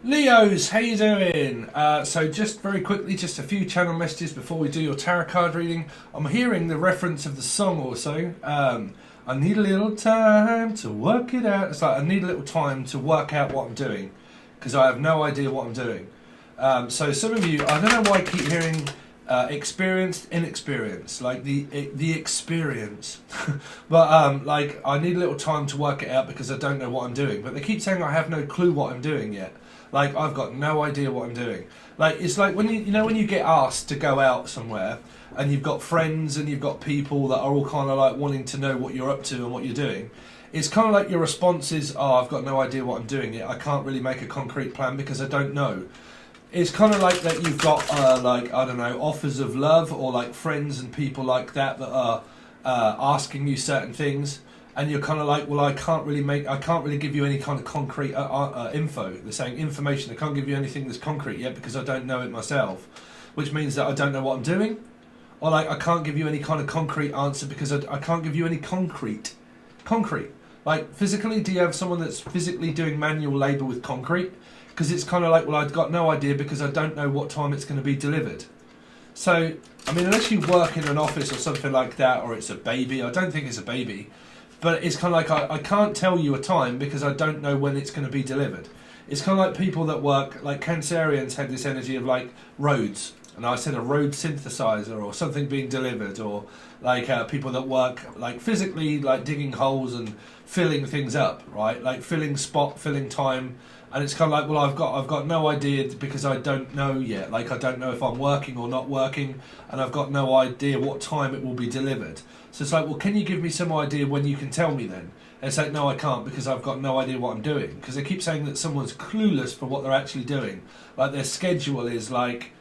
Leos, how you doing? So just very quickly, just a few channel messages before we do your tarot card reading. I'm hearing the reference of the song also. I need a little time to work it out. It's like I need a little time to work out what I'm doing because I have no idea what I'm doing. So some of you, I don't know why I keep hearing experienced, inexperienced, like the experience. But like I need a little time to work it out because I don't know what I'm doing. But they keep saying I have no clue what I'm doing yet. Like I've got no idea what I'm doing. Like it's like when you know when you get asked to go out somewhere and you've got friends and you've got people that are all kind of like wanting to know what you're up to and what you're doing. It's kind of like your response is, oh, I've got no idea what I'm doing yet. I can't really make a concrete plan because I don't know. It's kind of like that you've got like, I don't know, offers of love or like friends and people like that that are asking you certain things. And you're kind of like, well, I can't really give you any kind of concrete info. They're saying information. I can't give you anything that's concrete yet because I don't know it myself, which means that I don't know what I'm doing. Or like, I can't give you any kind of concrete answer because I can't give you any concrete. Like physically, do you have someone that's physically doing manual labour with concrete? Because it's kind of like, well, I've got no idea because I don't know what time it's going to be delivered. So, I mean, unless you work in an office or something like that, or it's a baby, I don't think it's a baby. But it's kind of like I can't tell you a time because I don't know when it's going to be delivered. It's kind of like people that work, like Cancerians had this energy of like roads. And I said a road synthesizer or something being delivered, or like people that work like physically like digging holes and filling things up, right? Like filling time. And it's kind of like, well, I've got no idea because I don't know yet. Like I don't know if I'm working or not working, and I've got no idea what time it will be delivered. So it's like, well, can you give me some idea when you can tell me then? And it's like, no, I can't because I've got no idea what I'm doing. Because they keep saying that someone's clueless for what they're actually doing. Like their schedule is like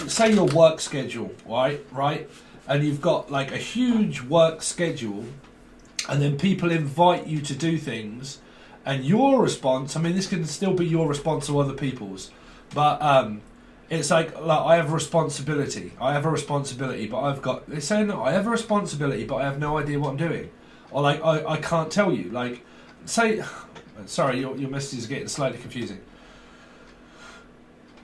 say your work schedule, right? And you've got like a huge work schedule, and then people invite you to do things, and your response, I mean, this can still be your response or other people's, but it's like I have a responsibility, but I've got, they're saying that I have a responsibility, but I have no idea what I'm doing. Or like, I can't tell you, like, say, sorry, your message is getting slightly confusing.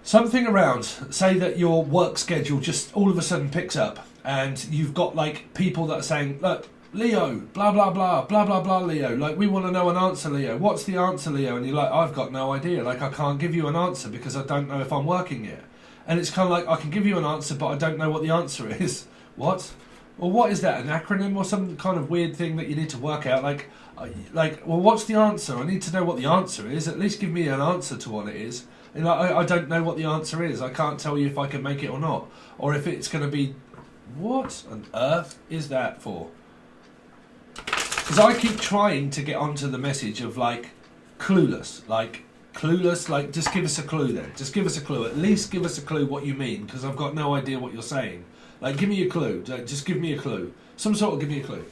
Something around, say that your work schedule just all of a sudden picks up, and you've got like people that are saying, look, Leo, blah, blah, blah, blah, blah, blah, Leo, like we want to know an answer, Leo. What's the answer, Leo? And you're like, I've got no idea. Like I can't give you an answer because I don't know if I'm working yet. And it's kind of like, I can give you an answer, but I don't know what the answer is. What? Well, what is that, an acronym or some kind of weird thing that you need to work out? Like, well, what's the answer? I need to know what the answer is. At least give me an answer to what it is. And I don't know what the answer is. I can't tell you if I can make it or not. Or if it's going to be, what on earth is that for? Because I keep trying to get onto the message of like, clueless, like just give us a clue then. Just give us a clue. At least give us a clue what you mean, because I've got no idea what you're saying. Like, give me a clue. Just give me a clue. Some sort of give me a clue.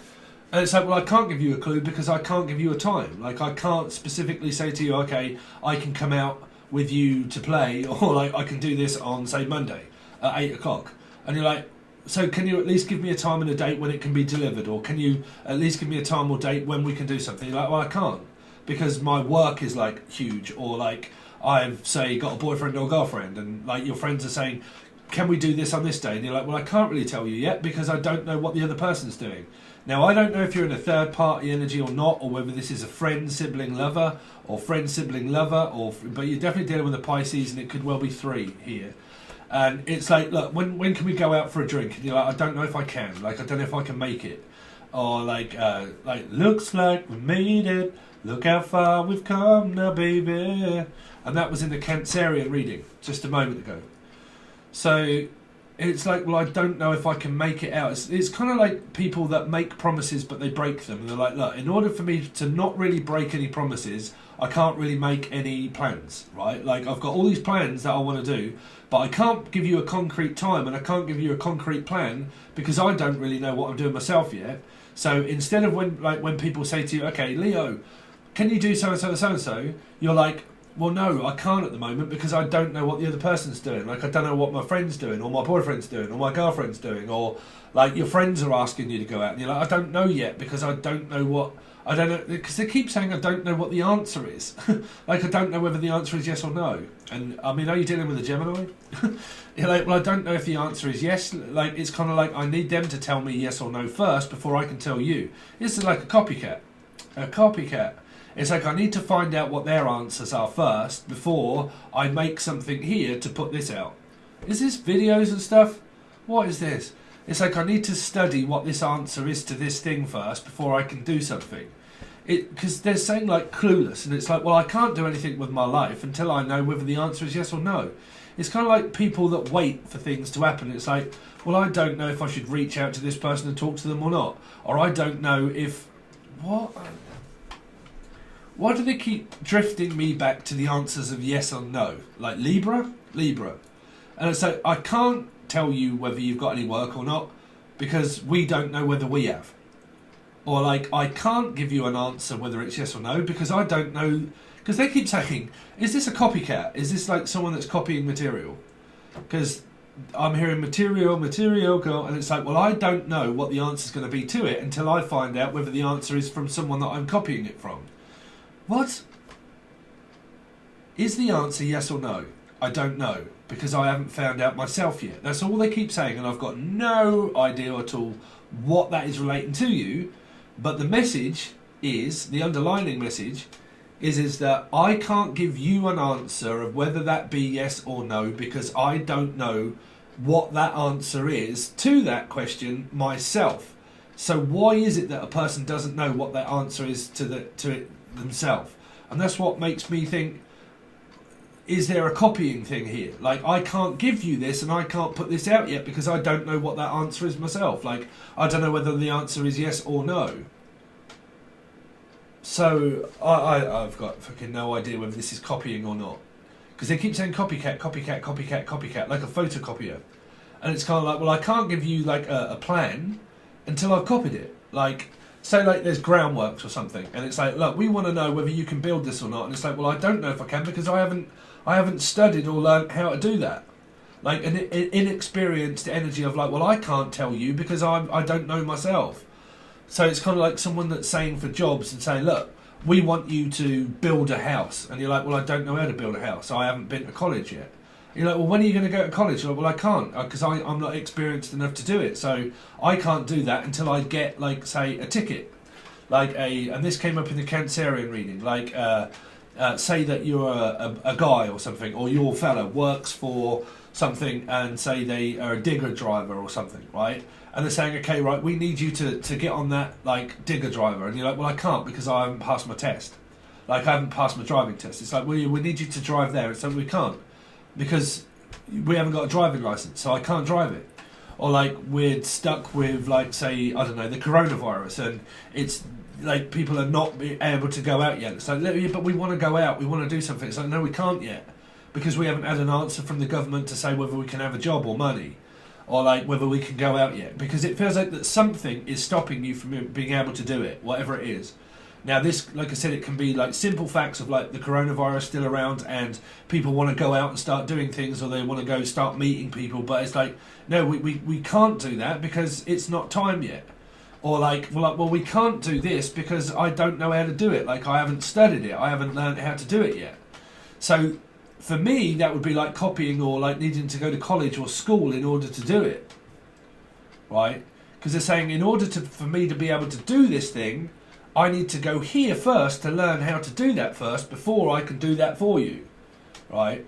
And it's like, well, I can't give you a clue because I can't give you a time. Like, I can't specifically say to you, okay, I can come out with you to play, or like I can do this on, say, Monday at 8 o'clock. And you're like, so can you at least give me a time and a date when it can be delivered? Or can you at least give me a time or date when we can do something? You're like, well, I can't because my work is like huge, or like I've, say, got a boyfriend or girlfriend, and like your friends are saying, can we do this on this day? And you're like, well, I can't really tell you yet because I don't know what the other person's doing. Now, I don't know if you're in a third party energy or not, or whether this is a friend, sibling, lover, or friend, sibling, lover, but you're definitely dealing with a Pisces, and it could well be 3 here. And it's like, look, when can we go out for a drink? And you're like, I don't know if I can. Like, I don't know if I can make it. Or like looks like we made it. Look how far we've come now, baby. And that was in the Cancerian reading just a moment ago. So it's like, well, I don't know if I can make it out. It's kind of like people that make promises but they break them. And they're like, look, in order for me to not really break any promises, I can't really make any plans, right? Like, I've got all these plans that I want to do, but I can't give you a concrete time and I can't give you a concrete plan because I don't really know what I'm doing myself yet. So instead of when people say to you, okay, Leo, can you do so-and-so and so-and-so? You're like, well, no, I can't at the moment because I don't know what the other person's doing. Like, I don't know what my friend's doing, or my boyfriend's doing, or my girlfriend's doing, or like your friends are asking you to go out, and you're like, I don't know yet because I don't know what I don't know, because they keep saying I don't know what the answer is. Like, I don't know whether the answer is yes or no. And I mean, are you dealing with a Gemini? You're like, well, I don't know if the answer is yes. Like, it's kind of like I need them to tell me yes or no first before I can tell you. This is like a copycat. A copycat. It's like I need to find out what their answers are first before I make something here to put this out. Is this videos and stuff? What is this? It's like I need to study what this answer is to this thing first before I can do something. Because they're saying like clueless, and it's like, well, I can't do anything with my life until I know whether the answer is yes or no. It's kind of like people that wait for things to happen. It's like, well, I don't know if I should reach out to this person and talk to them or not. Or I don't know if... What? Why do they keep drifting me back to the answers of yes or no? Like Libra? Libra. And it's like, I can't tell you whether you've got any work or not because we don't know whether we have. Or like, I can't give you an answer whether it's yes or no because I don't know. Because they keep saying, is this a copycat? Is this like someone that's copying material? Because I'm hearing material, and it's like, well, I don't know what the answer's going to be to it until I find out whether the answer is from someone that I'm copying it from. What? Is the answer yes or no? I don't know, because I haven't found out myself yet. That's all they keep saying, and I've got no idea at all what that is relating to you. But the message is, the underlining message is that I can't give you an answer of whether that be yes or no, because I don't know what that answer is to that question myself. So why is it that a person doesn't know what that answer is to it themselves? And that's what makes me think, is there a copying thing here? Like, I can't give you this and I can't put this out yet because I don't know what that answer is myself. Like, I don't know whether the answer is yes or no. So I've got fucking no idea whether this is copying or not. Because they keep saying copycat, copycat, copycat, copycat, like a photocopier. And it's kind of like, well, I can't give you like a plan until I've copied it. Like, say like there's groundworks or something, and it's like, look, we want to know whether you can build this or not. And it's like, well, I don't know if I can because I haven't studied or learned how to do that. Like an inexperienced energy of like, well, I can't tell you because I don't know myself. So it's kind of like someone that's saying for jobs and saying, look, we want you to build a house. And you're like, well, I don't know how to build a house. I haven't been to college yet. And you're like, well, when are you going to go to college? You're like, well, I can't because I'm not experienced enough to do it. So I can't do that until I get, like, say, a ticket. Like and this came up in the Cancerian reading. Like, say that you're a guy or something, or your fella works for something and say they are a digger driver or something, right? And they're saying, okay, right, we need you to get on that, like, digger driver. And you're like, well, I can't because I haven't passed my test. Like, I haven't passed my driving test. It's like, well, we need you to drive there. It's like, we can't because we haven't got a driving license, so I can't drive it. Or, like, we're stuck with, like, say, I don't know, the coronavirus, and it's like people are not able to go out yet. It's like, yeah, but we want to go out. We want to do something. It's like, no, we can't yet because we haven't had an answer from the government to say whether we can have a job or money. Or like whether we can go out yet, because it feels like that something is stopping you from being able to do it, whatever it is. Now this, like I said, it can be like simple facts of like the coronavirus still around and people want to go out and start doing things, or they want to go start meeting people, but it's like, no, we can't do that because it's not time yet. Or like, well, we can't do this because I don't know how to do it. Like, I haven't studied it, I haven't learned how to do it yet. So for me, that would be like copying or like needing to go to college or school in order to do it, right? Because they're saying in order for me to be able to do this thing, I need to go here first to learn how to do that first before I can do that for you, right?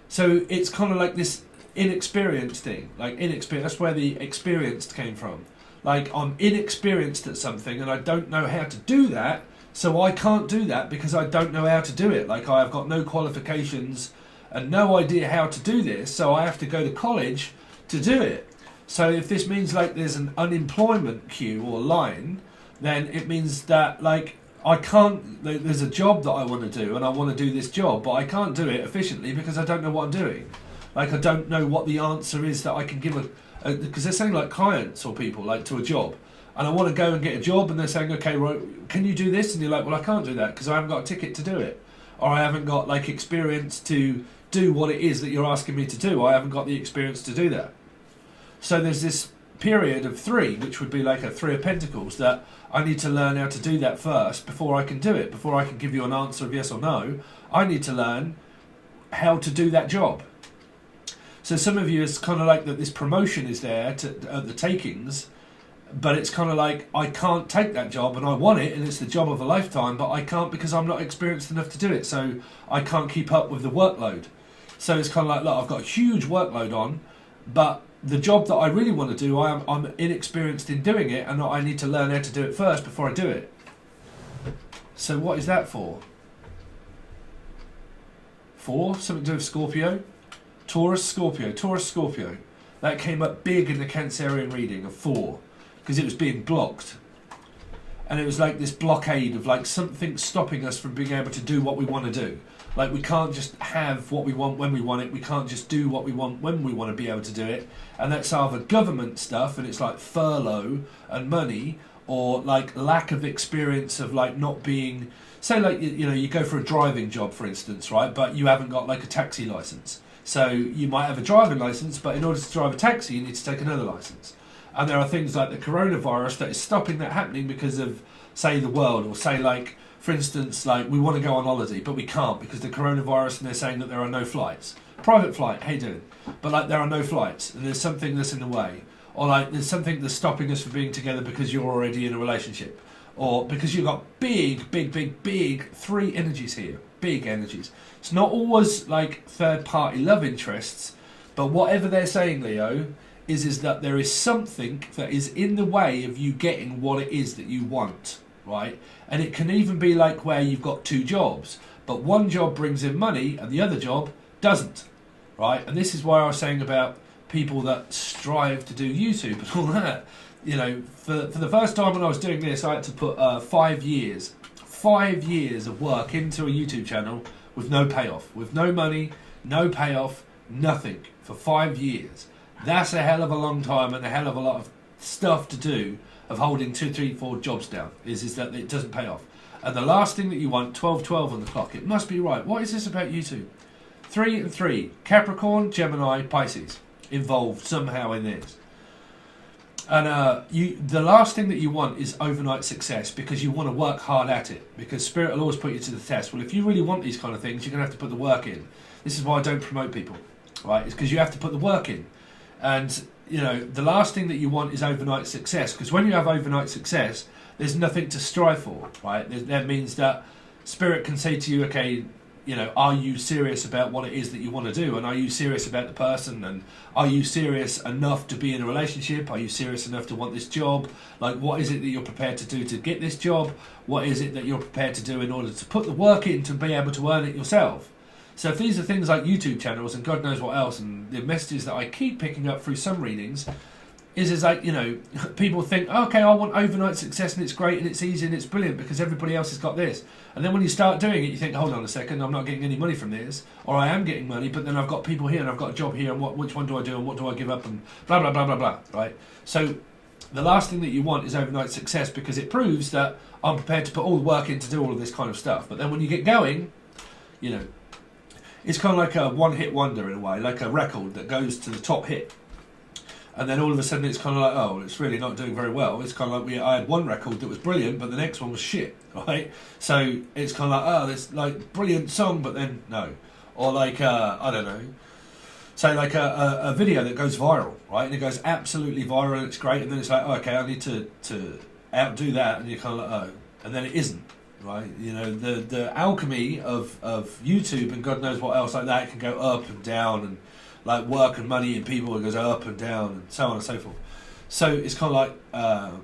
So it's kind of like this inexperienced thing, like inexperienced. That's where the experienced came from. Like, I'm inexperienced at something and I don't know how to do that. So I can't do that because I don't know how to do it. Like, I've got no qualifications and no idea how to do this, so I have to go to college to do it. So if this means like there's an unemployment queue or line, then it means that like I can't, there's a job that I want to do and I want to do this job, but I can't do it efficiently because I don't know what I'm doing. Like, I don't know what the answer is that I can give because they're saying like clients or people like to a job. And I want to go and get a job, and they're saying, okay, right, can you do this? And you're like, well, I can't do that because I haven't got a ticket to do it. Or I haven't got, like, experience to do what it is that you're asking me to do. I haven't got the experience to do that. So there's this period of 3, which would be like a 3 of Pentacles, that I need to learn how to do that first before I can do it. Before I can give you an answer of yes or no, I need to learn how to do that job. So some of you, it's kind of like that this promotion is there at the takings, but it's kind of like I can't take that job and I want it and it's the job of a lifetime, but I can't because I'm not experienced enough to do it, so I can't keep up with the workload. So it's kind of like, look, I've got a huge workload on, but the job that I really want to do, I'm inexperienced in doing it, and I need to learn how to do it first before I do it. So what is that for? 4, something to do with Scorpio? Taurus, Scorpio, Taurus, Scorpio. That came up big in the Cancerian reading of 4, because it was being blocked. And it was like this blockade of like something stopping us from being able to do what we want to do. Like we can't just have what we want when we want it. We can't just do what we want when we want to be able to do it. And that's either government stuff, and it's like furlough and money, or like lack of experience of like not being, say like, you know, you go for a driving job, for instance, right? But you haven't got like a taxi license. So you might have a driving license, but in order to drive a taxi, you need to take another license. And there are things like the coronavirus that is stopping that happening because of, say, the world, or say like, for instance, like we want to go on holiday, but we can't because the coronavirus, and they're saying that there are no flights. Private flight, hey dude, but like there are no flights, and there's something that's in the way, or like there's something that's stopping us from being together because you're already in a relationship, or because you've got big 3 energies here, big energies. It's not always like third-party love interests, but whatever they're saying, Leo, is that there is something that is in the way of you getting what it is that you want, right? And it can even be like where you've got 2 jobs, but one job brings in money and the other job doesn't, right? And this is why I was saying about people that strive to do YouTube and all that. You know, for the first time when I was doing this, I had to put 5 years of work into a YouTube channel with no payoff, with no money, no payoff, nothing, for 5 years. That's a hell of a long time and a hell of a lot of stuff to do, of holding 2, 3, 4 jobs down, is that it doesn't pay off. And the last thing that you want, 12 on the clock, it must be right. What is this about YouTube? 3 and 3, Capricorn, Gemini, Pisces, involved somehow in this. And the last thing that you want is overnight success, because you want to work hard at it, because Spirit will always put you to the test. Well, if you really want these kind of things, you're going to have to put the work in. This is why I don't promote people, right? It's because you have to put the work in. And, you know, the last thing that you want is overnight success, because when you have overnight success, there's nothing to strive for, right? That means that Spirit can say to you, okay, you know, are you serious about what it is that you want to do? And are you serious about the person? And are you serious enough to be in a relationship? Are you serious enough to want this job? Like, what is it that you're prepared to do to get this job? What is it that you're prepared to do in order to put the work in to be able to earn it yourself? So if these are things like YouTube channels and God knows what else, and the messages that I keep picking up through some readings, is like, you know, people think, okay, I want overnight success and it's great and it's easy and it's brilliant because everybody else has got this. And then when you start doing it, you think, hold on a second, I'm not getting any money from this, or I am getting money, but then I've got people here and I've got a job here, and which one do I do and what do I give up, and blah, blah, blah, blah, blah, right? So the last thing that you want is overnight success, because it proves that I'm prepared to put all the work in to do all of this kind of stuff. But then when you get going, you know, it's kind of like a one-hit wonder in a way, like a record that goes to the top hit. And then all of a sudden it's kind of like, oh, it's really not doing very well. It's kind of like I had one record that was brilliant, but the next one was shit, right? So it's kind of like, oh, this like brilliant song, but then no. Or like, I don't know, say like a video that goes viral, right? And it goes absolutely viral and it's great. And then it's like, oh, okay, I need to outdo that. And you're kind of like, oh, and then it isn't, right? You know, the alchemy of YouTube and God knows what else like that, it can go up and down, and like work and money and people, it goes up and down and so on and so forth. So it's kind of like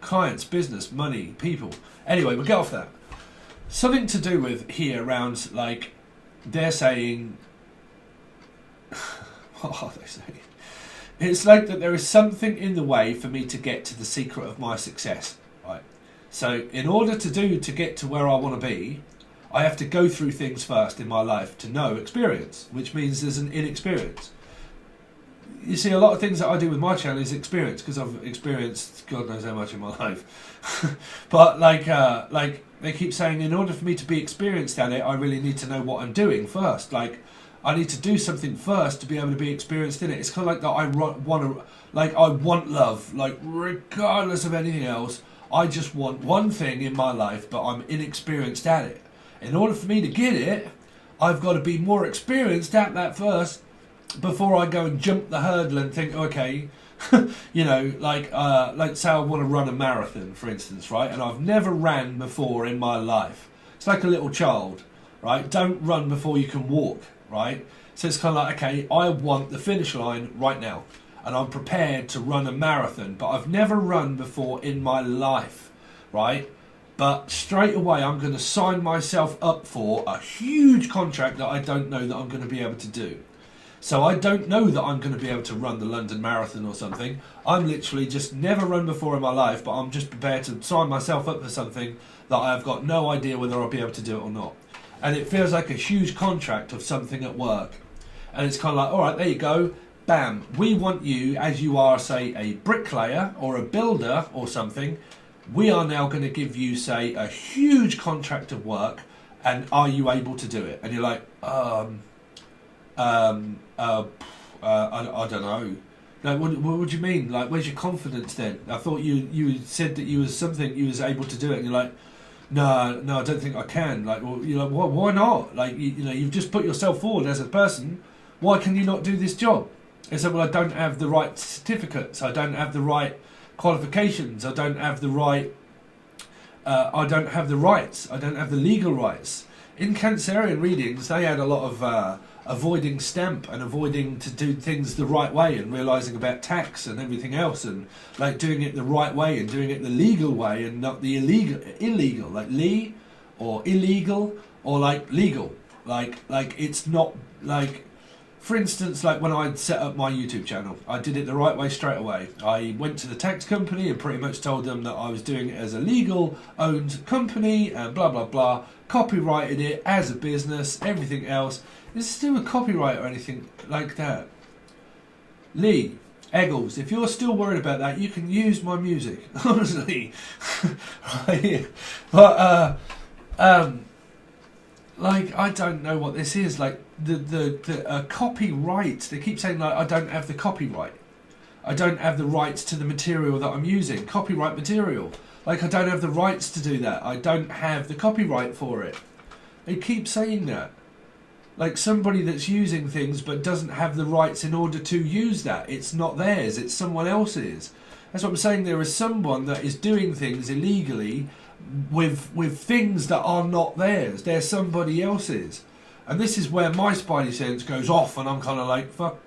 clients, business, money, people. Anyway, we'll get off that. Something to do with here around, like, they're saying, what are they saying? It's like that there is something in the way for me to get to the secret of my success, right? So in order to get to where I want to be, I have to go through things first in my life to know experience, which means there's an inexperience. You see, a lot of things that I do with my channel is experience, because I've experienced God knows how much in my life. But like they keep saying, in order for me to be experienced at it, I really need to know what I'm doing first. Like, I need to do something first to be able to be experienced in it. It's kind of like that. I want love, like regardless of anything else. I just want one thing in my life, but I'm inexperienced at it. In order for me to get it, I've got to be more experienced at that first before I go and jump the hurdle and think, okay, you know, like say I want to run a marathon, for instance, right? And I've never ran before in my life. It's like a little child, right? Don't run before you can walk, right? So it's kind of like, okay, I want the finish line right now. And I'm prepared to run a marathon, but I've never run before in my life, right? But straight away I'm going to sign myself up for a huge contract that I don't know that I'm going to be able to do. So I don't know that I'm going to be able to run the London Marathon or something. I'm literally just never run before in my life, but I'm just prepared to sign myself up for something that I've got no idea whether I'll be able to do it or not. And it feels like a huge contract of something at work. And it's kind of like, all right, there you go. Bam, we want you, as you are, say, a bricklayer or a builder or something, we are now going to give you, say, a huge contract of work, and are you able to do it? And you're like, I don't know. Like, what do you mean? Like, where's your confidence then? I thought you said that you was able to do it, and you're like, no, I don't think I can. Like, well, you're like, well, why not? Like, you know, you've just put yourself forward as a person. Why can you not do this job? And so, well, I don't have the right certificates. I don't have the right qualifications. I don't have the right. I don't have the rights. I don't have the legal rights. In Cancerian readings, they had a lot of avoiding stamp and avoiding to do things the right way and realising about tax and everything else and like doing it the right way and doing it the legal way and not the illegal like Lee or illegal or like legal like it's not like. For instance, like when I set up my YouTube channel, I did it the right way straight away. I went to the tax company and pretty much told them that I was doing it as a legal owned company and blah blah blah, copyrighted it as a business, everything else. Is it still a copyright or anything like that? Lee, Eggles, if you're still worried about that, you can use my music, honestly. Right? But like, I don't know what this is. Like, the copyright, they keep saying, like, I don't have the copyright. I don't have the rights to the material that I'm using. Copyright material. Like, I don't have the rights to do that. I don't have the copyright for it. They keep saying that. Like, somebody that's using things but doesn't have the rights in order to use that. It's not theirs. It's someone else's. That's what I'm saying. There is someone that is doing things illegally with things that are not theirs. They're somebody else's. And this is where my spidey sense goes off and I'm kind of like, fuck.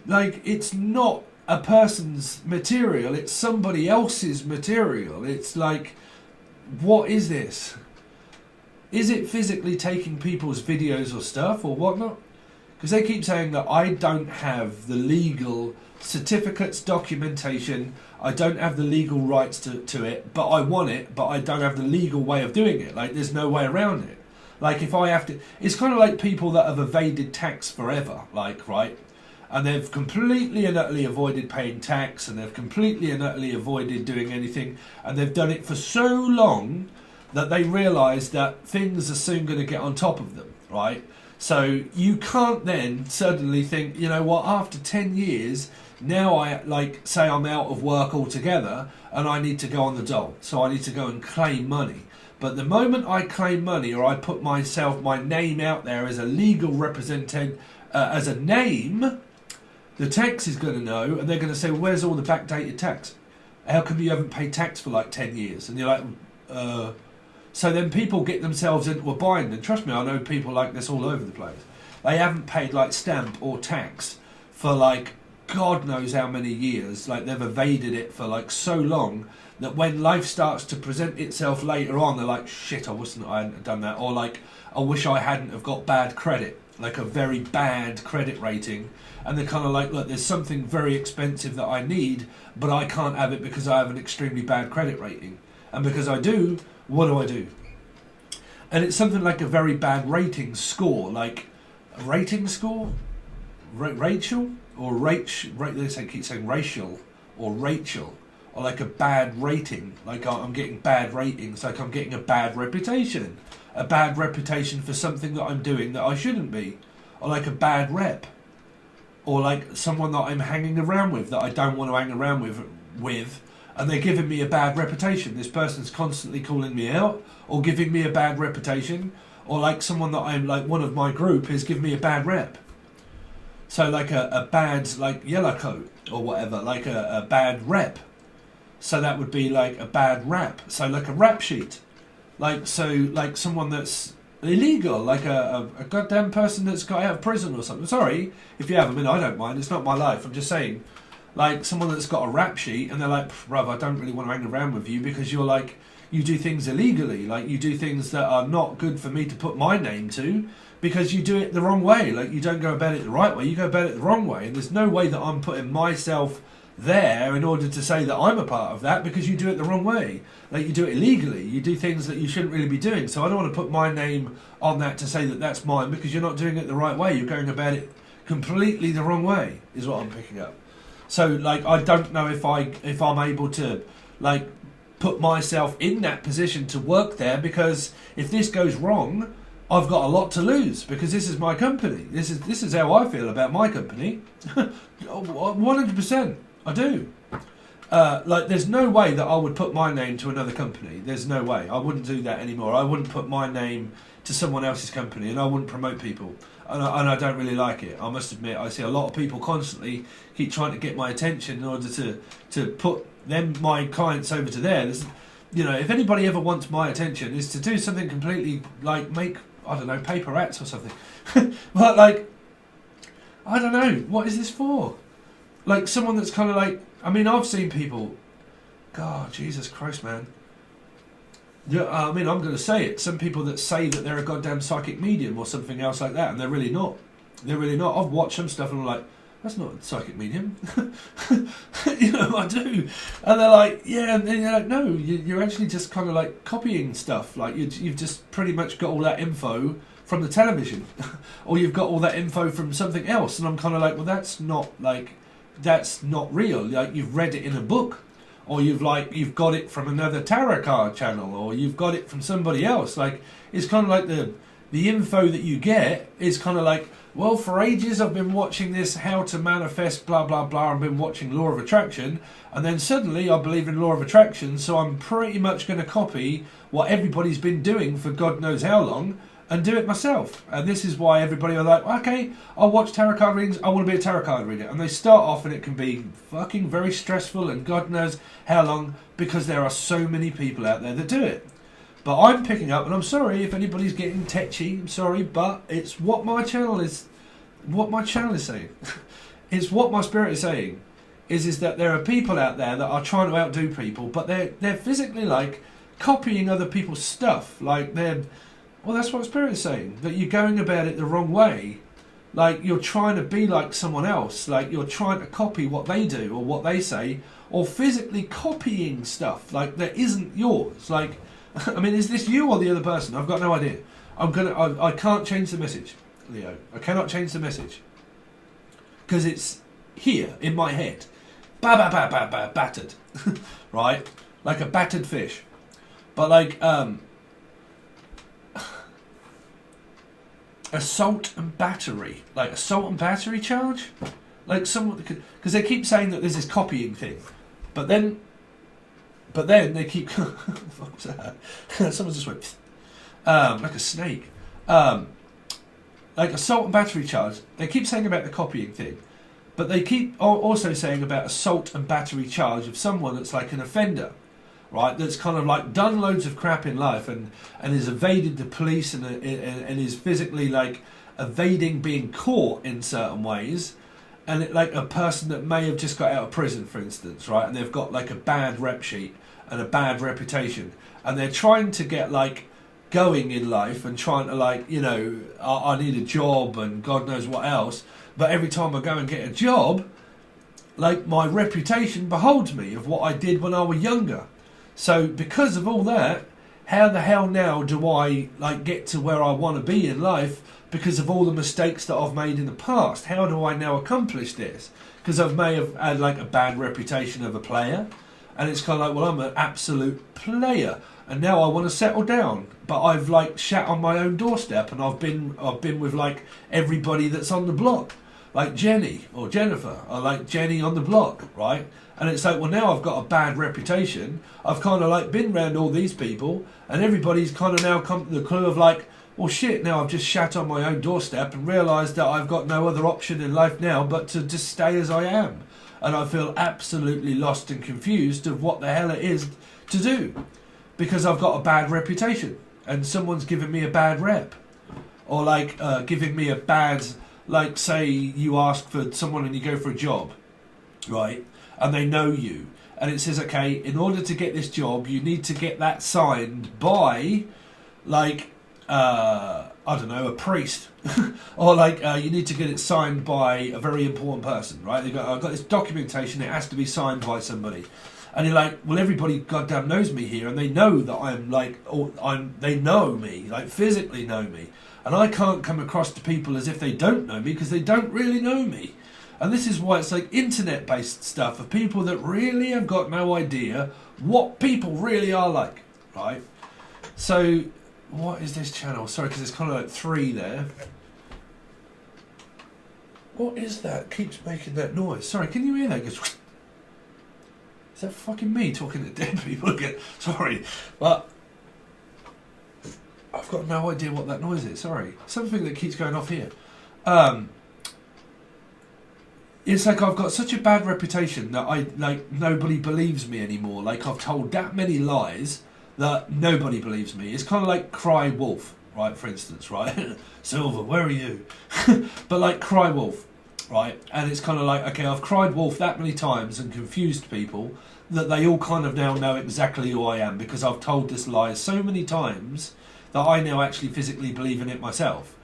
Like, it's not a person's material, it's somebody else's material. It's like, what is this? Is it physically taking people's videos or stuff or whatnot? Because they keep saying that I don't have the legal certificates, documentation, I don't have the legal rights to it, but I want it, but I don't have the legal way of doing it. Like, there's no way around it. Like, if I have to, it's kind of like people that have evaded tax forever, like, right? And they've completely and utterly avoided paying tax, and they've completely and utterly avoided doing anything, and they've done it for so long that they realise that things are soon going to get on top of them, right? So you can't then suddenly think, you know what, after 10 years, now I, like, say I'm out of work altogether and I need to go on the dole. So I need to go and claim money. But the moment I claim money or I put my name out there as a legal representative, as a name, the tax is going to know and they're going to say, well, where's all the backdated tax? How come you haven't paid tax for like 10 years? And you're like, So then people get themselves into a bind, and trust me, I know people like this all over the place. They haven't paid like stamp or tax for like God knows how many years. Like, they've evaded it for like so long that when life starts to present itself later on, they're like, shit, I hadn't done that. Or like, I wish I hadn't have got bad credit, like a very bad credit rating. And they're kind of like, look, there's something very expensive that I need, but I can't have it because I have an extremely bad credit rating. And because I do, what do? And it's something like a very bad rating score, like a rating score, Rachel or they keep saying racial or Rachel, or like a bad rating, like I'm getting bad ratings, like I'm getting a bad reputation for something that I'm doing that I shouldn't be. or like a bad rep, or like someone that I'm hanging around with that I don't want to hang around with, and they're giving me a bad reputation. This person's constantly calling me out or giving me a bad reputation, or like someone that I'm like one of my group is giving me a bad rep. So like a bad like yellow coat or whatever, like a bad rep. So that would be like a bad rap. So like a rap sheet. Like someone that's illegal, like a goddamn person that's got out of prison or something. Sorry if you have. I mean, I don't mind. It's not my life. I'm just saying, like someone that's got a rap sheet and they're like, bruv, I don't really want to hang around with you because you're like, you do things illegally. Like you do things that are not good for me to put my name to because you do it the wrong way. Like you don't go about it the right way. You go about it the wrong way. And there's no way that I'm putting myself there in order to say that I'm a part of that because you do it the wrong way. Like you do it illegally. You do things that you shouldn't really be doing. So I don't want to put my name on that to say that that's mine because you're not doing it the right way. You're going about it completely the wrong way is what I'm picking up. So like I don't know if I'm able to like put myself in that position to work there because if this goes wrong, I've got a lot to lose because this is my company. This is how I feel about my company. 100%. I do. Like, there's no way that I would put my name to another company. There's no way. I wouldn't do that anymore. I wouldn't put my name to someone else's company, and I wouldn't promote people. And I don't really like it. I must admit, I see a lot of people constantly keep trying to get my attention in order to put my clients over to theirs. You know, if anybody ever wants my attention, is to do something completely, like, make, I don't know, paper hats or something. But, like, I don't know. What is this for? Like someone that's kind of like, I mean, I've seen people, God, Jesus Christ, man. Yeah, I mean, I'm going to say it. Some people that say that they're a goddamn psychic medium or something else like that, and they're really not. They're really not. I've watched some stuff and I'm like, that's not a psychic medium. You know, I do. And they're like, yeah, and they're like, no, you're actually just kind of like copying stuff. Like you've just pretty much got all that info from the television, or you've got all that info from something else. And I'm kind of like, well, that's not real. Like you've read it in a book, or you've got it from another tarot card channel, or you've got it from somebody else. Like it's kind of like the info that you get is kind of like, well, for ages I've been watching this how to manifest blah blah blah. I've been watching Law of Attraction, and then suddenly I believe in Law of Attraction, so I'm pretty much going to copy what everybody's been doing for God knows how long and do it myself. And this is why everybody are like, okay, I'll watch tarot card readings, I want to be a tarot card reader. And they start off and it can be fucking very stressful and God knows how long because there are so many people out there that do it. But I'm picking up, and I'm sorry if anybody's getting tetchy, I'm sorry, but it's what my channel is saying. It's what my spirit is saying, is that there are people out there that are trying to outdo people, but they're physically like copying other people's stuff. Like well, that's what spirit is saying, that you're going about it the wrong way. Like you're trying to be like someone else, like you're trying to copy what they do or what they say, or physically copying stuff like that isn't yours. Like, I mean, is this you or the other person? I've got no idea. I can't change the message, Leo. I cannot change the message because it's here in my head, battered, right? Like a battered fish, but like assault and battery, like assault and battery charge, like someone, because they keep saying that there's this copying thing, but then they keep what was that? Someone just went like a snake, like assault and battery charge. They keep saying about the copying thing, but they keep also saying about assault and battery charge of someone that's like an offender, right? That's kind of like done loads of crap in life and has evaded the police and is physically like evading being caught in certain ways. And like a person that may have just got out of prison, for instance, right? And they've got like a bad rep sheet and a bad reputation, and they're trying to get like going in life and trying to like, you know, I need a job and God knows what else. But every time I go and get a job, like my reputation beholds me of what I did when I was younger. So because of all that, how the hell now do I like get to where I want to be in life because of all the mistakes that I've made in the past? How do I now accomplish this? Because I may have had like a bad reputation of a player. And it's kind of like, well, I'm an absolute player, and now I want to settle down. But I've like shat on my own doorstep, and I've been with like everybody that's on the block, like Jenny or Jennifer, or like Jenny on the block, right? And it's like, well, now I've got a bad reputation. I've kind of like been around all these people, and everybody's kind of now come to the clue of like, well, shit, now I've just shat on my own doorstep and realised that I've got no other option in life now but to just stay as I am. And I feel absolutely lost and confused of what the hell it is to do, because I've got a bad reputation and someone's given me a bad rep, or like giving me a bad, like say you ask for someone and you go for a job, right, and they know you, and it says, okay, in order to get this job you need to get that signed by like I don't know, a priest, or like you need to get it signed by a very important person, right? I've got this documentation, it has to be signed by somebody. And you're like, well, everybody goddamn knows me here, and they know that I'm like, they know me, like physically know me. And I can't come across to people as if they don't know me, because they don't really know me. And this is why it's like internet-based stuff of people that really have got no idea what people really are like, right? So, what is this channel? Sorry, because there's kind of like 3 there. What is that? Keeps making that noise. Sorry, can you hear that? It goes, is that fucking me talking to dead people again? Sorry, but I've got no idea what that noise is. Sorry, something that keeps going off here. It's like I've got such a bad reputation that nobody believes me anymore. Like I've told that many lies that nobody believes me. It's kind of like Cry Wolf, right? For instance, right? Silver, where are you? But like Cry Wolf, right? And it's kind of like, okay, I've cried wolf that many times and confused people that they all kind of now know exactly who I am, because I've told this lie so many times that I now actually physically believe in it myself.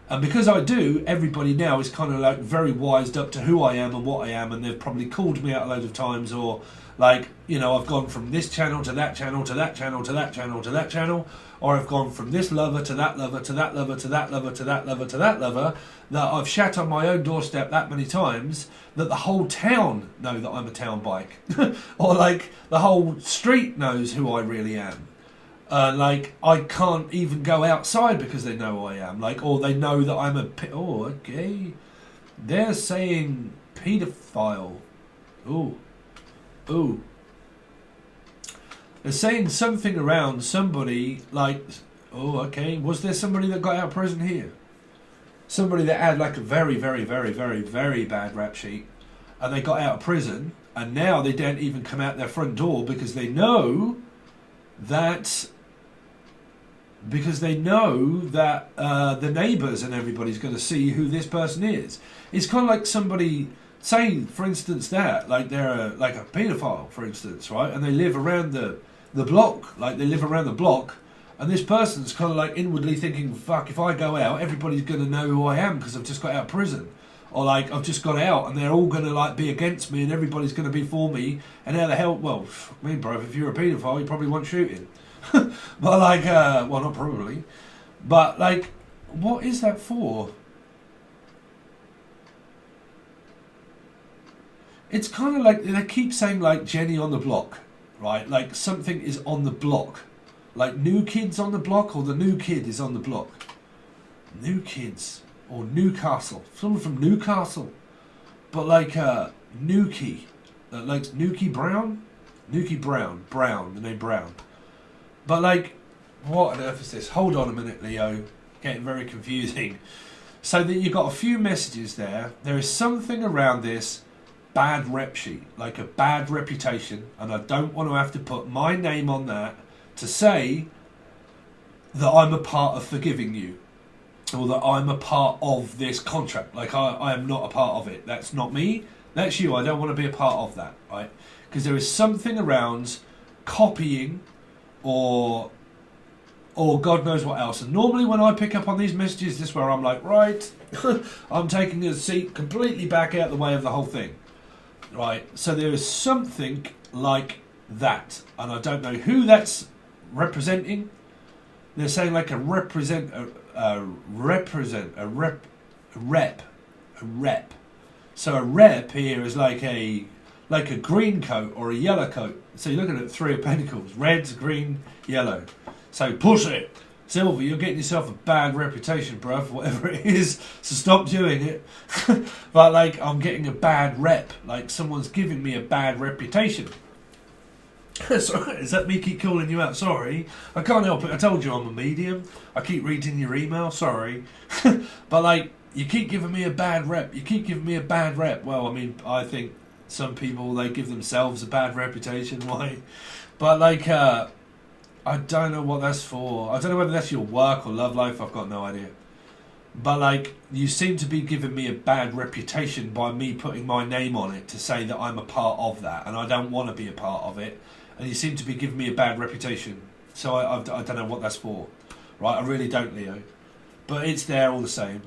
And because I do, everybody now is kind of like very wised up to who I am and what I am, and they've probably called me out a load of times, or like, you know, I've gone from this channel to that channel to that channel to that channel to that channel, or I've gone from this lover to that lover to that lover to that lover to that lover to that lover, that I've shat on my own doorstep that many times that the whole town know that I'm a town bike. Or like the whole street knows who I really am. Like I can't even go outside because they know who I am. Like, or they know that I'm a oh, okay. They're saying paedophile. Ooh. Ooh. They're saying something around somebody like, oh, okay. Was there somebody that got out of prison here? Somebody that had like a very, very, very, very, very bad rap sheet, and they got out of prison, and now they don't even come out their front door because they know that the neighbours and everybody's going to see who this person is. It's kind of like somebody, say for instance that, like they're like a paedophile, for instance, right? And they live around the block, like they live around the block, and this person's kind of like inwardly thinking, fuck, if I go out, everybody's going to know who I am because I've just got out of prison. Or like, I've just got out and they're all going to like be against me and everybody's going to be for me. And how the hell, well, I mean, bro, if you're a paedophile, you probably want shooting. But like, well, not probably. But like, what is that for? It's kind of like, they keep saying like Jenny on the block, right? Like something is on the block. Like new kids on the block, or the new kid is on the block. New kids, or Newcastle. Someone from Newcastle. But like Nuki. Like Nuki Brown? Nuki Brown. Brown, the name Brown. But like, what on earth is this? Hold on a minute, Leo. Getting very confusing. So that you've got a few messages there. There is something around this bad rep sheet. Like a bad reputation. And I don't want to have to put my name on that to say that I'm a part of forgiving you, or that I'm a part of this contract. Like I am not a part of it. That's not me. That's you. I don't want to be a part of that, right? Because there is something around copying, or God knows what else. And normally when I pick up on these messages, this is where I'm like, right, I'm taking a seat completely back out the way of the whole thing, right? So there is something like that, and I don't know who that's representing. They're saying like a rep. So a rep here is like like a green coat or a yellow coat. So you're looking at 3 of Pentacles, reds, green, yellow. So push it. Silver, you're getting yourself a bad reputation, bruv, whatever it is, so stop doing it. But like, I'm getting a bad rep, like someone's giving me a bad reputation. Sorry, is that me keep calling you out? Sorry, I can't help it. I told you I'm a medium. I keep reading your email, sorry. But like, you keep giving me a bad rep. You keep giving me a bad rep. Well, I mean, I think some people, they give themselves a bad reputation. Why? But like, I don't know what that's for. I don't know whether that's your work or love life. I've got no idea. But like, you seem to be giving me a bad reputation by me putting my name on it to say that I'm a part of that, and I don't want to be a part of it. And you seem to be giving me a bad reputation. So I don't know what that's for. Right, I really don't, Leo. But it's there all the same.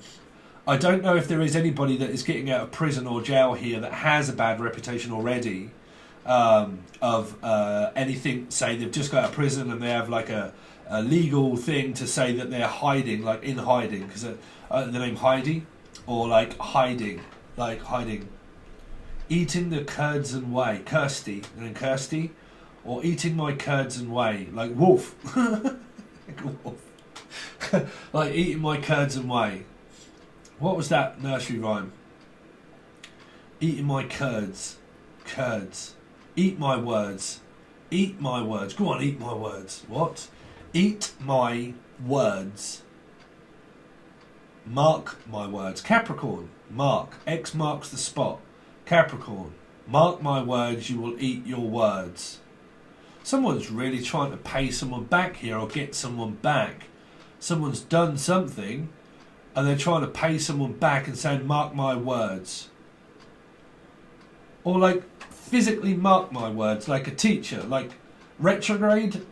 I don't know if there is anybody that is getting out of prison or jail here that has a bad reputation already. Of anything, say they've just got out of prison and they have like a legal thing to say that they're hiding, like in hiding, because the name Heidi, or like hiding, eating the curds and whey, Kirsty, or eating my curds and whey, like wolf, like eating my curds and whey. What was that nursery rhyme? Eating my curds. Eat my words. Eat my words. Go on, eat my words. What? Eat my words. Mark my words. Capricorn. Mark. X marks the spot. Capricorn. Mark my words, you will eat your words. Someone's really trying to pay someone back here or get someone back. Someone's done something and they're trying to pay someone back and saying, mark my words. Or like, physically mark my words, like a teacher, like retrograde,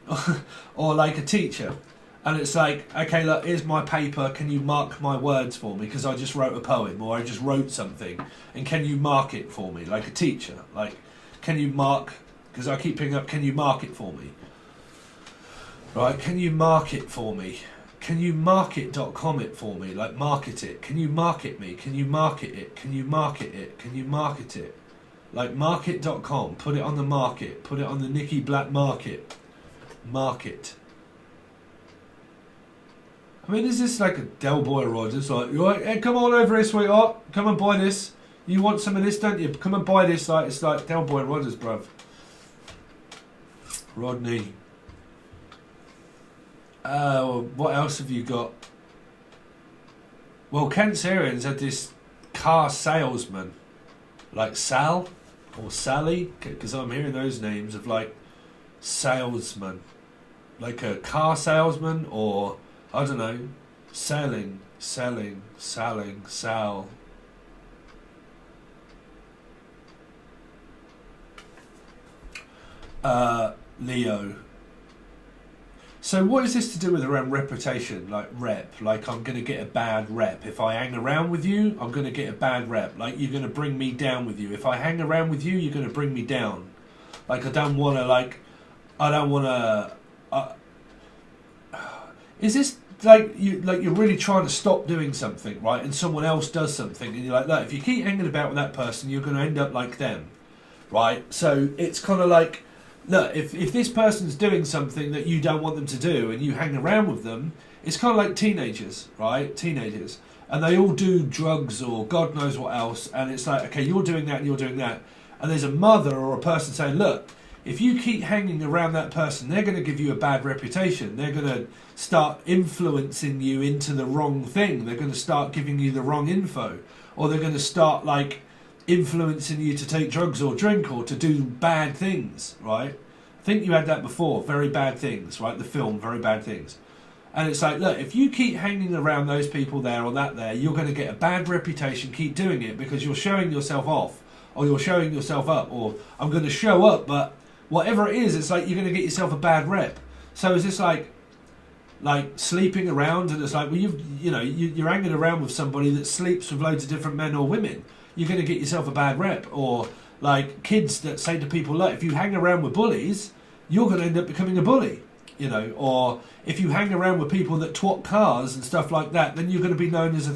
or like a teacher. And it's like, okay, look, here's my paper, can you mark my words for me? Because I just wrote a poem, or I just wrote something, and can you mark it for me? Like a teacher, like, can you mark, because I keep picking up, can you mark it for me? Right, can you mark it for me? Can you market.com it for me? Like, market it. Can you market me? Can you market it? Can you market it? Can you market it? Like market.com, put it on the market, put it on the Nicky Black market. Market. I mean, is this like a Del Boy Rogers? Like, hey, come on over here, sweetheart. Come and buy this. You want some of this, don't you? Come and buy this. Like, it's like Del Boy Rogers, bruv. Rodney. What else have you got? Well, Cancerians had this car salesman. Like Sal or Sally, because I'm hearing those names of like salesman, like a car salesman, or I don't know, selling, sal. Leo. So what is this to do with around reputation, like rep? Like I'm going to get a bad rep. If I hang around with you, I'm going to get a bad rep. Like you're going to bring me down with you. If I hang around with you, you're going to bring me down. Like I don't want to, is this like you're really trying to stop doing something, right? And someone else does something and you're like, look, if you keep hanging about with that person, you're going to end up like them, right? So it's kind of like, look, if this person's doing something that you don't want them to do and you hang around with them, it's kind of like teenagers, right? Teenagers. And they all do drugs or God knows what else. And it's like, okay, you're doing that and you're doing that. And there's a mother or a person saying, look, if you keep hanging around that person, they're going to give you a bad reputation. They're going to start influencing you into the wrong thing. They're going to start giving you the wrong info. Or they're going to start like influencing you to take drugs or drink or to do bad things, right? I think you had that before, Very Bad Things, right? The film, Very Bad Things. And it's like, look, if you keep hanging around those people there or that there, you're going to get a bad reputation, keep doing it because you're showing yourself off or you're showing yourself up or I'm going to show up, but whatever it is, it's like you're going to get yourself a bad rep. So is this like sleeping around and it's like, well, you're hanging around with somebody that sleeps with loads of different men or women. You're going to get yourself a bad rep. Or like kids that say to people, look, if you hang around with bullies, you're going to end up becoming a bully, or if you hang around with people that twat cars and stuff like that, then you're going to be known as a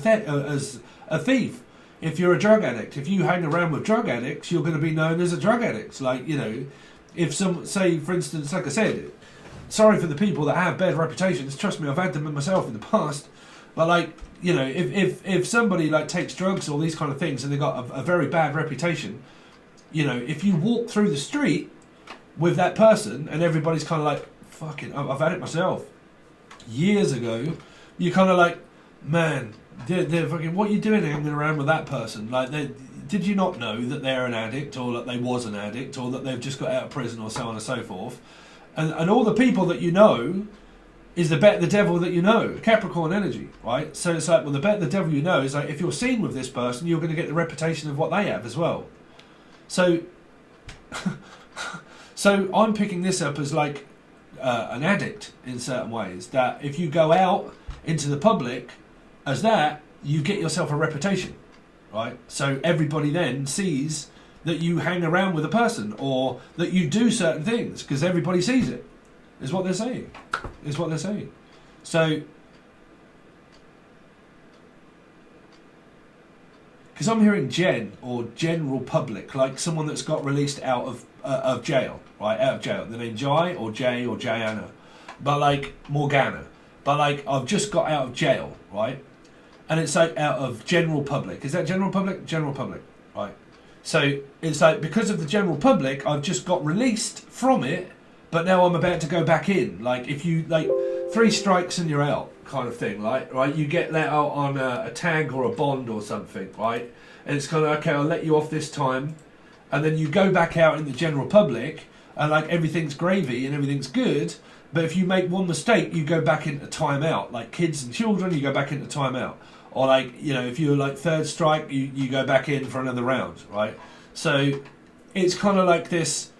thief, if you're a drug addict, if you hang around with drug addicts, you're going to be known as a drug addict. Like, you know, if some, say, for instance, like I said, sorry for the people that have bad reputations. Trust me, I've had them myself in the past. But like, you know, if somebody like takes drugs or these kind of things and they got a very bad reputation, you know, if you walk through the street with that person and everybody's kind of like, fucking, I've had it myself years ago. You're kind of like, man, they're fucking, what are you doing hanging around with that person? Like, did you not know that they're an addict, or that they was an addict, or that they've just got out of prison, or so on and so forth? And all the people that you know is the devil that you know. Capricorn energy, right? So it's like, well, the devil you know is like, if you're seen with this person, you're going to get the reputation of what they have as well. So, so I'm picking this up as like an addict in certain ways. That if you go out into the public as that, you get yourself a reputation, right? So everybody then sees that you hang around with a person, or that you do certain things, because everybody sees it, is what they're saying. Is what they're saying. So, because I'm hearing gen, or general public, like someone that's got released out of jail, right? Out of jail. The name Jai or Jay or Jayana, but like Morgana. But like, I've just got out of jail, right? And it's like out of general public. Is that general public? General public, right? So it's like, because of the general public, I've just got released from it, but now I'm about to go back in. Like, if you, like, 3 strikes and you're out kind of thing, like, right? You get let out on a tag or a bond or something, right? And it's kind of, okay, I'll let you off this time. And then you go back out in the general public, and like, everything's gravy and everything's good. But if you make one mistake, you go back into timeout. Like kids and children, you go back into timeout. Or like, you know, if you're like 3rd strike, you go back in for another round, right? So it's kind of like this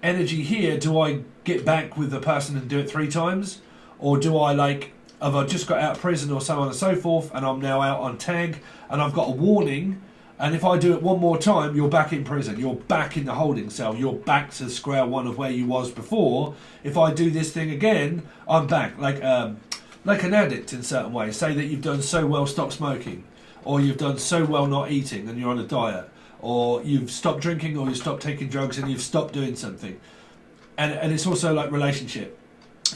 energy here. Do I get back with the person and do it 3 times? Or do I, like, have I just got out of prison or so on and so forth, and I'm now out on tag and I've got a warning, and if I do it one more time, you're back in prison, you're back in the holding cell, you're back to square one of where you was before. If I do this thing again, I'm back. Like an addict in certain ways. Say that you've done so well stop smoking, or you've done so well not eating and you're on a diet, or you've stopped drinking, or you've stopped taking drugs and you've stopped doing something. And it's also like relationship.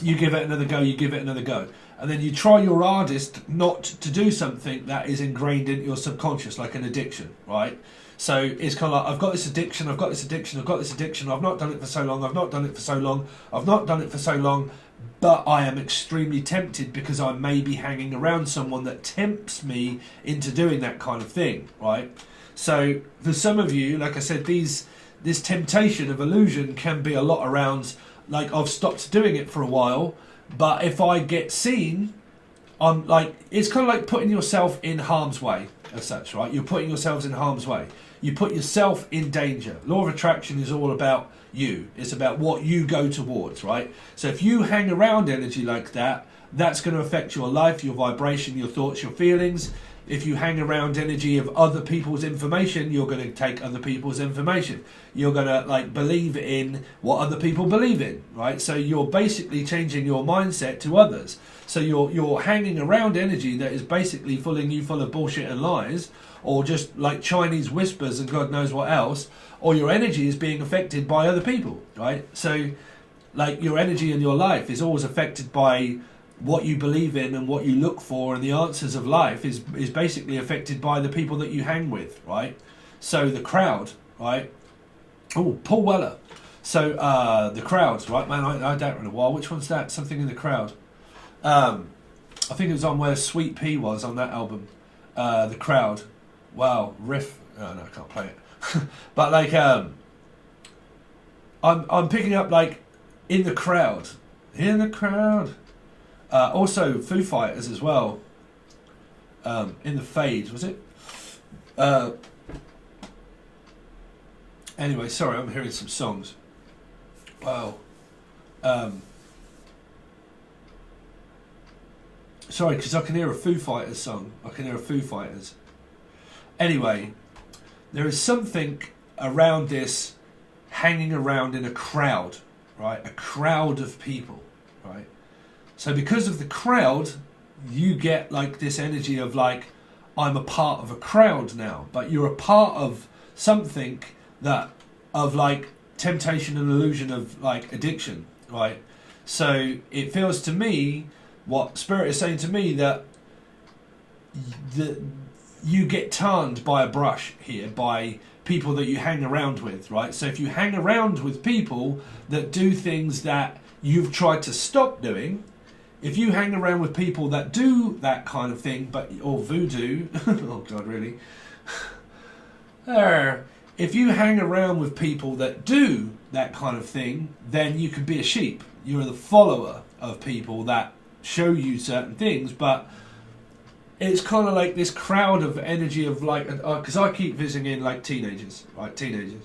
You give it another go, you give it another go. And then you try your hardest not to do something that is ingrained in your subconscious, like an addiction, right? So it's kind of like, I've got this addiction, I've got this addiction, I've got this addiction, I've not done it for so long, I've not done it for so long, I've not done it for so long, but I am extremely tempted because I may be hanging around someone that tempts me into doing that kind of thing, right? So for some of you, like I said, this temptation of illusion can be a lot around, like, I've stopped doing it for a while, but if I get seen, I'm like, it's kind of like putting yourself in harm's way as such, right? You're putting yourselves in harm's way. You put yourself in danger. Law of attraction is all about you. It's about what you go towards, right? So if you hang around energy like that, that's going to affect your life, your vibration, your thoughts, your feelings. If you hang around energy of other people's information, you're going to take other people's information. You're going to like believe in what other people believe in, right? So you're basically changing your mindset to others. So you're hanging around energy that is basically filling you full of bullshit and lies, or just like Chinese whispers and God knows what else, or your energy is being affected by other people, right? So like your energy in your life is always affected by what you believe in and what you look for, and the answers of life is basically affected by the people that you hang with, right? So the crowd, right? Oh, Paul Weller. So the crowds, right, man? I don't really know why. Which one's that? Something in the crowd. I think it was on where Sweet Pea was on that album. The crowd. Wow, riff. Oh no, I can't play it. But like, I'm picking up like in the crowd. In the crowd. Also, Foo Fighters as well. In the Fade, was it? Anyway, sorry, I'm hearing some songs. Wow. Sorry, because I can hear a Foo Fighters song. I can hear a Foo Fighters. Anyway, there is something around this hanging around in a crowd, right? A crowd of people, right? So because of the crowd, you get like this energy of like, I'm a part of a crowd now, but you're a part of something that, of like temptation and illusion of like addiction, right? So it feels to me, what Spirit is saying to me, that you get turned by a brush here, by people that you hang around with, right? So if you hang around with people that do things that you've tried to stop doing, if you hang around with people that do that kind of thing, or voodoo, oh God, really? If you hang around with people that do that kind of thing, then you can be a sheep. You're the follower of people that show you certain things, but it's kind of like this crowd of energy of like, because I keep visiting like teenagers, right? Teenagers.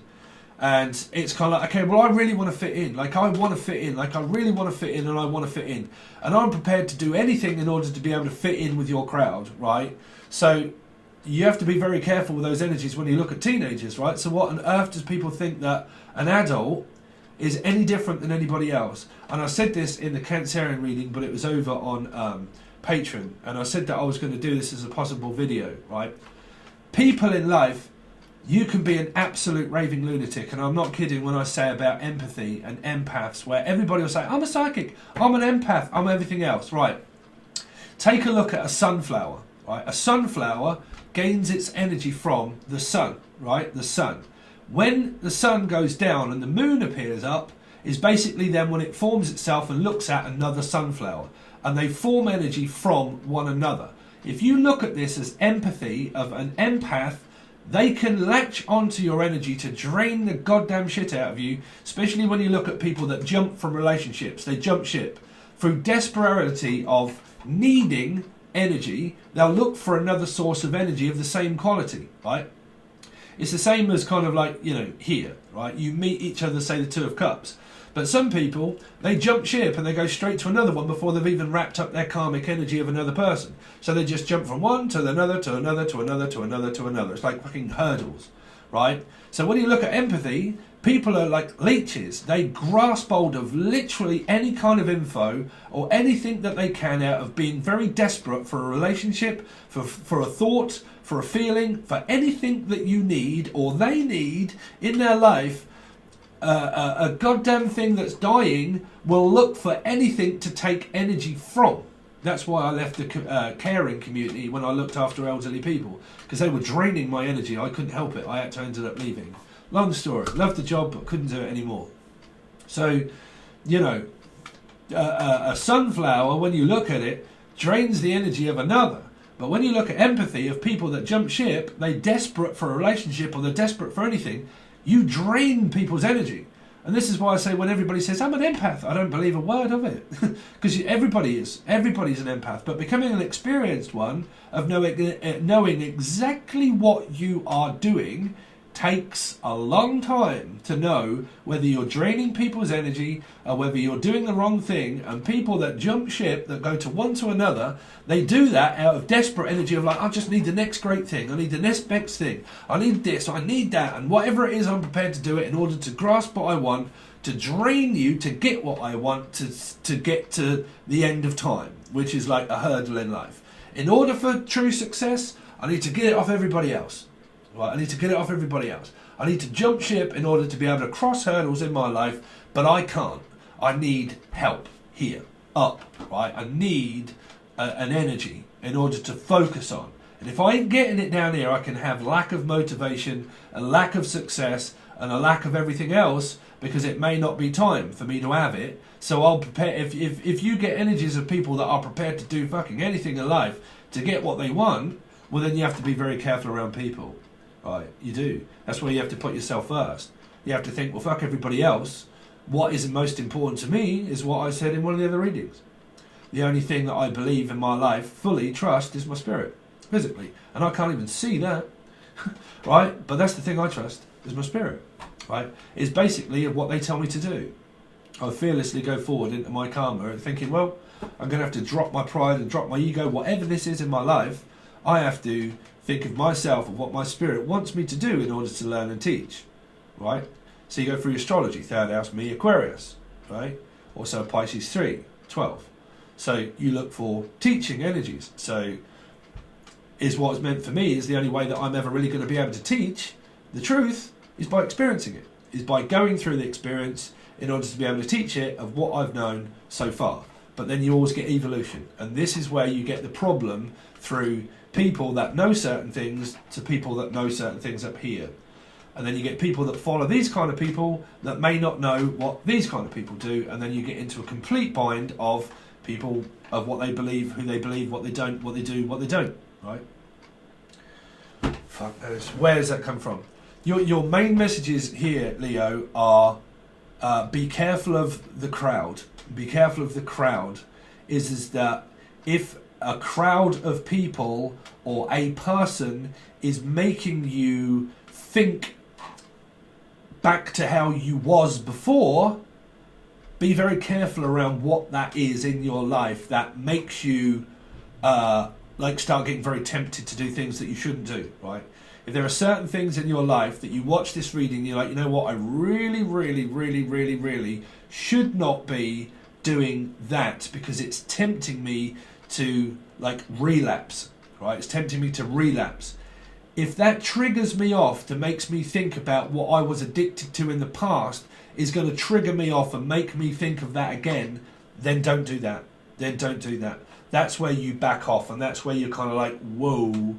And it's kind of like, okay, well, I really want to fit in. Like, I want to fit in. Like, I really want to fit in, and I want to fit in. And I'm prepared to do anything in order to be able to fit in with your crowd, right? So you have to be very careful with those energies when you look at teenagers, right? So what on earth does people think that an adult is any different than anybody else? And I said this in the Cancerian reading, but it was over on Patron. And I said that I was going to do this as a possible video, right? People in life, you can be an absolute raving lunatic, and I'm not kidding when I say about empathy and empaths, where everybody will say, I'm a psychic, I'm an empath, I'm everything else, right? Take a look at a sunflower, right? A sunflower gains its energy from the sun, right? The sun. When the sun goes down and the moon appears up, is basically then when it forms itself and looks at another sunflower, and they form energy from one another. If you look at this as empathy of an empath, they can latch onto your energy to drain the goddamn shit out of you, especially when you look at people that jump from relationships. They jump ship. Through desperation of needing energy, they'll look for another source of energy of the same quality, right? It's the same as kind of like, here, right? You meet each other, say the Two of Cups. But some people, they jump ship and they go straight to another one before they've even wrapped up their karmic energy of another person. So they just jump from one to another, to another, to another, to another, to another. It's like fucking hurdles, right? So when you look at empathy, people are like leeches. They grasp hold of literally any kind of info or anything that they can out of being very desperate for a relationship, for a thought, for a feeling, for anything that you need or they need in their life. A goddamn thing that's dying will look for anything to take energy from. That's why I left the caring community when I looked after elderly people, because they were draining my energy. I couldn't help it. I had to end up leaving. Long story. Loved the job, but couldn't do it anymore. So, a sunflower, when you look at it, drains the energy of another. But when you look at empathy of people that jump ship, they're desperate for a relationship or they're desperate for anything, you drain people's energy. And this is why I say when everybody says, I'm an empath, I don't believe a word of it. Because everybody is. Everybody's an empath. But becoming an experienced one, of knowing exactly what you are doing, takes a long time to know whether you're draining people's energy or whether you're doing the wrong thing. And people that jump ship, that go to one to another, they do that out of desperate energy of like, I just need the next great thing, I need the next best thing, I need this, I need that, and whatever it is, I'm prepared to do it in order to grasp what I want, to drain you to get what I want, to get to the end of time, which is like a hurdle in life. In order for true success, I need to get it off everybody else. Right, I need to get it off everybody else. I need to jump ship in order to be able to cross hurdles in my life, but I can't. I need help here, up, right? I need an energy in order to focus on. And if I ain't getting it down here, I can have lack of motivation, a lack of success, and a lack of everything else, because it may not be time for me to have it. So I'll prepare. If you get energies of people that are prepared to do fucking anything in life to get what they want, well then you have to be very careful around people. Right, you do. That's why you have to put yourself first. You have to think, well, fuck everybody else. What is most important to me is what I said in one of the other readings. The only thing that I believe in my life, fully trust, is my spirit, physically. And I can't even see that, right? But that's the thing I trust, is my spirit, right? It's basically what they tell me to do. I fearlessly go forward into my karma thinking, well, I'm going to have to drop my pride and drop my ego, whatever this is in my life. I have to think of myself and what my spirit wants me to do in order to learn and teach, right? So you go through astrology, third house, me, Aquarius, right? Also Pisces 3, 12. So you look for teaching energies. So is what's meant for me, is the only way that I'm ever really going to be able to teach the truth, is by experiencing it, is by going through the experience in order to be able to teach it of what I've known so far. But then you always get evolution, and this is where you get the problem through people that know certain things to people that know certain things up here. And then you get people that follow these kind of people that may not know what these kind of people do, and then you get into a complete bind of people, of what they believe, who they believe, what they don't, what they do, what they don't, right? Fuck knows. Where does that come from? Your main messages here, Leo, are be careful of the crowd. Be careful of the crowd is that if a crowd of people or a person is making you think back to how you was before, be very careful around what that is in your life that makes you like start getting very tempted to do things that you shouldn't do, right? If there are certain things in your life that you watch this reading, you're like, you know what, I really, really, really, really, really should not be doing that because it's tempting me to like relapse, right? It's tempting me to relapse. If that triggers me off, that makes me think about what I was addicted to in the past, is going to trigger me off and make me think of that again, then don't do that. Then don't do that. That's where you back off, and that's where you're kind of like, whoa,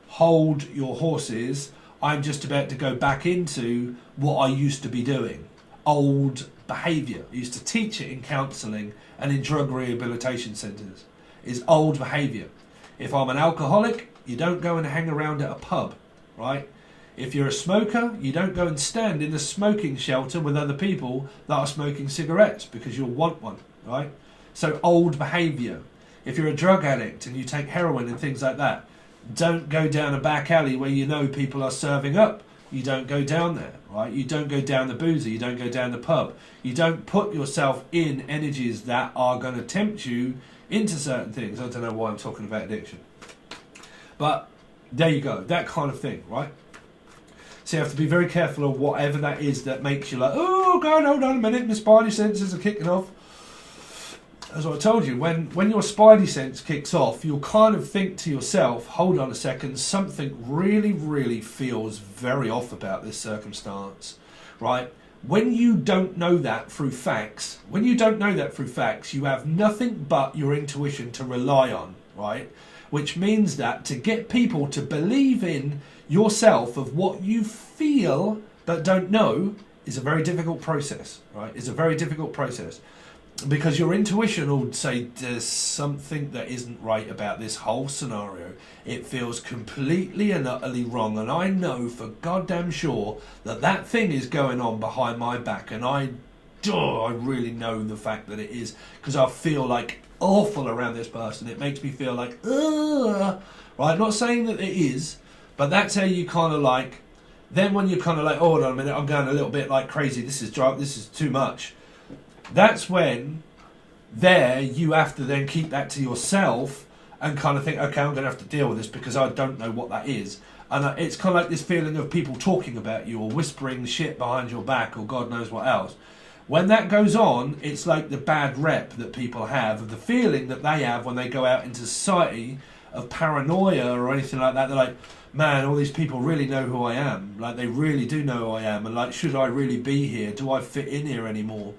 hold your horses. I'm just about to go back into what I used to be doing. Old behaviour. I used to teach it in counselling and in drug rehabilitation centres. Is old behaviour. If I'm an alcoholic, you don't go and hang around at a pub, right? If you're a smoker, you don't go and stand in a smoking shelter with other people that are smoking cigarettes because you'll want one, right? So old behaviour. If you're a drug addict and you take heroin and things like that, don't go down a back alley where you know people are serving up. You don't go down there, right? You don't go down the boozer. You don't go down the pub. You don't put yourself in energies that are going to tempt you into certain things. I don't know why I'm talking about addiction. But there you go. That kind of thing, right? So you have to be very careful of whatever that is that makes you like, oh, God, hold on a minute. My spidey senses are kicking off. As I told you, when your spidey sense kicks off, you'll kind of think to yourself, hold on a second, something really, really feels very off about this circumstance, right? When you don't know that through facts, you have nothing but your intuition to rely on, right? Which means that to get people to believe in yourself of what you feel but don't know is a very difficult process, right? It's a very difficult process. Because your intuition will say there's something that isn't right about this whole scenario. It feels completely and utterly wrong, and I know for goddamn sure that that thing is going on behind my back, and I really know the fact that it is, because I feel like awful around this person. It makes me feel like, ugh. Right? Not saying that it is, but that's how you kind of like. Then when you're kind of like, oh, hold on a minute, I'm going a little bit like crazy. This is too much. That's when you have to then keep that to yourself and kind of think, okay, I'm going to have to deal with this because I don't know what that is. And it's kind of like this feeling of people talking about you or whispering shit behind your back or God knows what else. When that goes on, it's like the bad rep that people have, of the feeling that they have when they go out into society of paranoia or anything like that. They're like, man, all these people really know who I am. Like, they really do know who I am. And like, should I really be here? Do I fit in here anymore?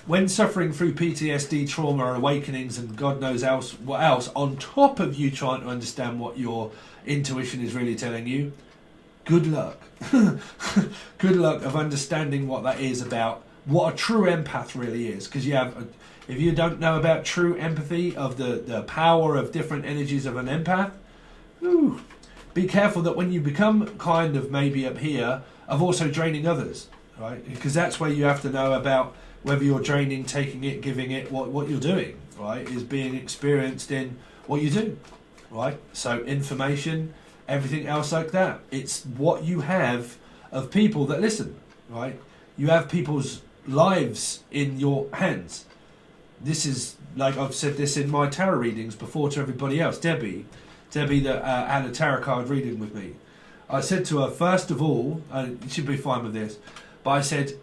When suffering through PTSD, trauma, awakenings, and God knows what else, on top of you trying to understand what your intuition is really telling you, good luck. Good luck of understanding what that is about, what a true empath really is. Because if you don't know about true empathy, of the power of different energies of an empath, be careful that when you become kind of maybe up here, of also draining others, right? Because that's where you have to know about whether you're draining, taking it, giving it, what you're doing, right, is being experienced in what you do, right? So information, everything else like that. It's what you have of people that listen, right? You have people's lives in your hands. This is, like I've said this in my tarot readings before to everybody else. Debbie that had a tarot card reading with me. I said to her, first of all, you should be fine with this, but I said,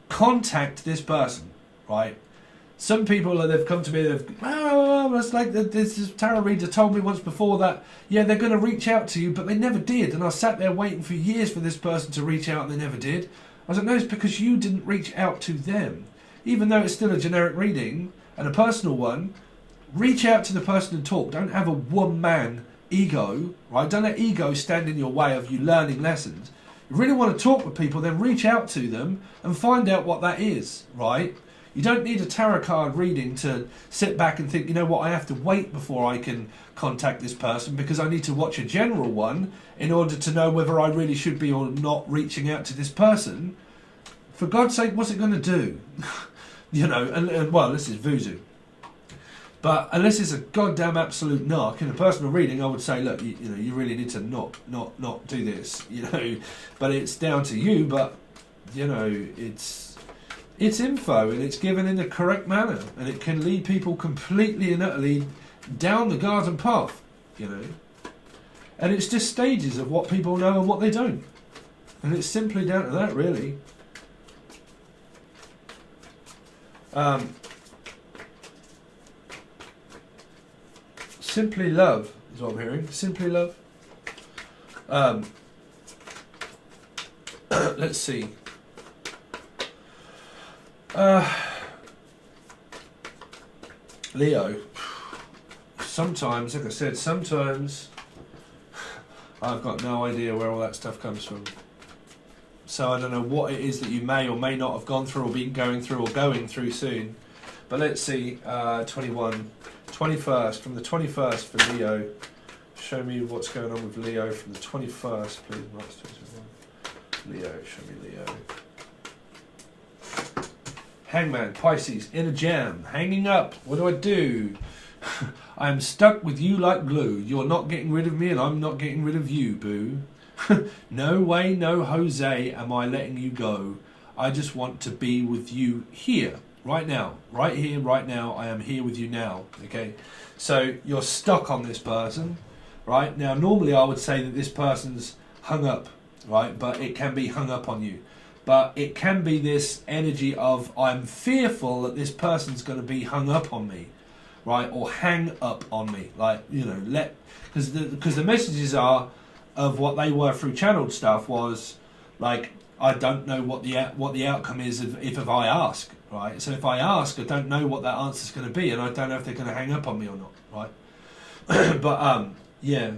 contact this person, right? Some people, they've come to me, it's like this tarot reader told me once before that, yeah, they're going to reach out to you, but they never did. And I sat there waiting for years for this person to reach out and they never did. I was like, no, it's because you didn't reach out to them. Even though it's still a generic reading and a personal one, reach out to the person and talk. Don't have a one-man ego, right? Don't let ego stand in your way of you learning lessons. You really want to talk with people, then reach out to them and find out what that is, right? You don't need a tarot card reading to sit back and think, you know what, I have to wait before I can contact this person because I need to watch a general one in order to know whether I really should be or not reaching out to this person. For God's sake, what's it going to do? You know, and well, this is voodoo. But unless it's a goddamn absolute narc in a personal reading, I would say, look, you know, you really need to not do this, you know. But it's down to you. But you know, it's info and it's given in the correct manner, and it can lead people completely and utterly down the garden path, you know. And it's just stages of what people know and what they don't, and it's simply down to that, really. Simply love is what I'm hearing. Simply love. Let's see. Leo. Sometimes, like I said, sometimes I've got no idea where all that stuff comes from. So I don't know what it is that you may or may not have gone through or been going through or going through soon. But let's see, 21st, from the 21st for Leo. Show me what's going on with Leo from the 21st, please. March 21. Leo, show me Leo. Hangman, Pisces, in a jam, hanging up. What do? I am stuck with you like glue. You're not getting rid of me and I'm not getting rid of you, boo. No way, no Jose, am I letting you go. I just want to be with you here, right now. Right here, right now. I am here with you now, okay? So you're stuck on this person, right? Now, normally I would say that this person's hung up, right? But it can be hung up on you. But it can be this energy of I'm fearful that this person's going to be hung up on me, right? Or hang up on me, like, you know, because the messages are of what they were through channeled stuff was like, I don't know what the outcome is if I ask, right? So if I ask, I don't know what that answer's going to be, and I don't know if they're going to hang up on me or not, right? But yeah.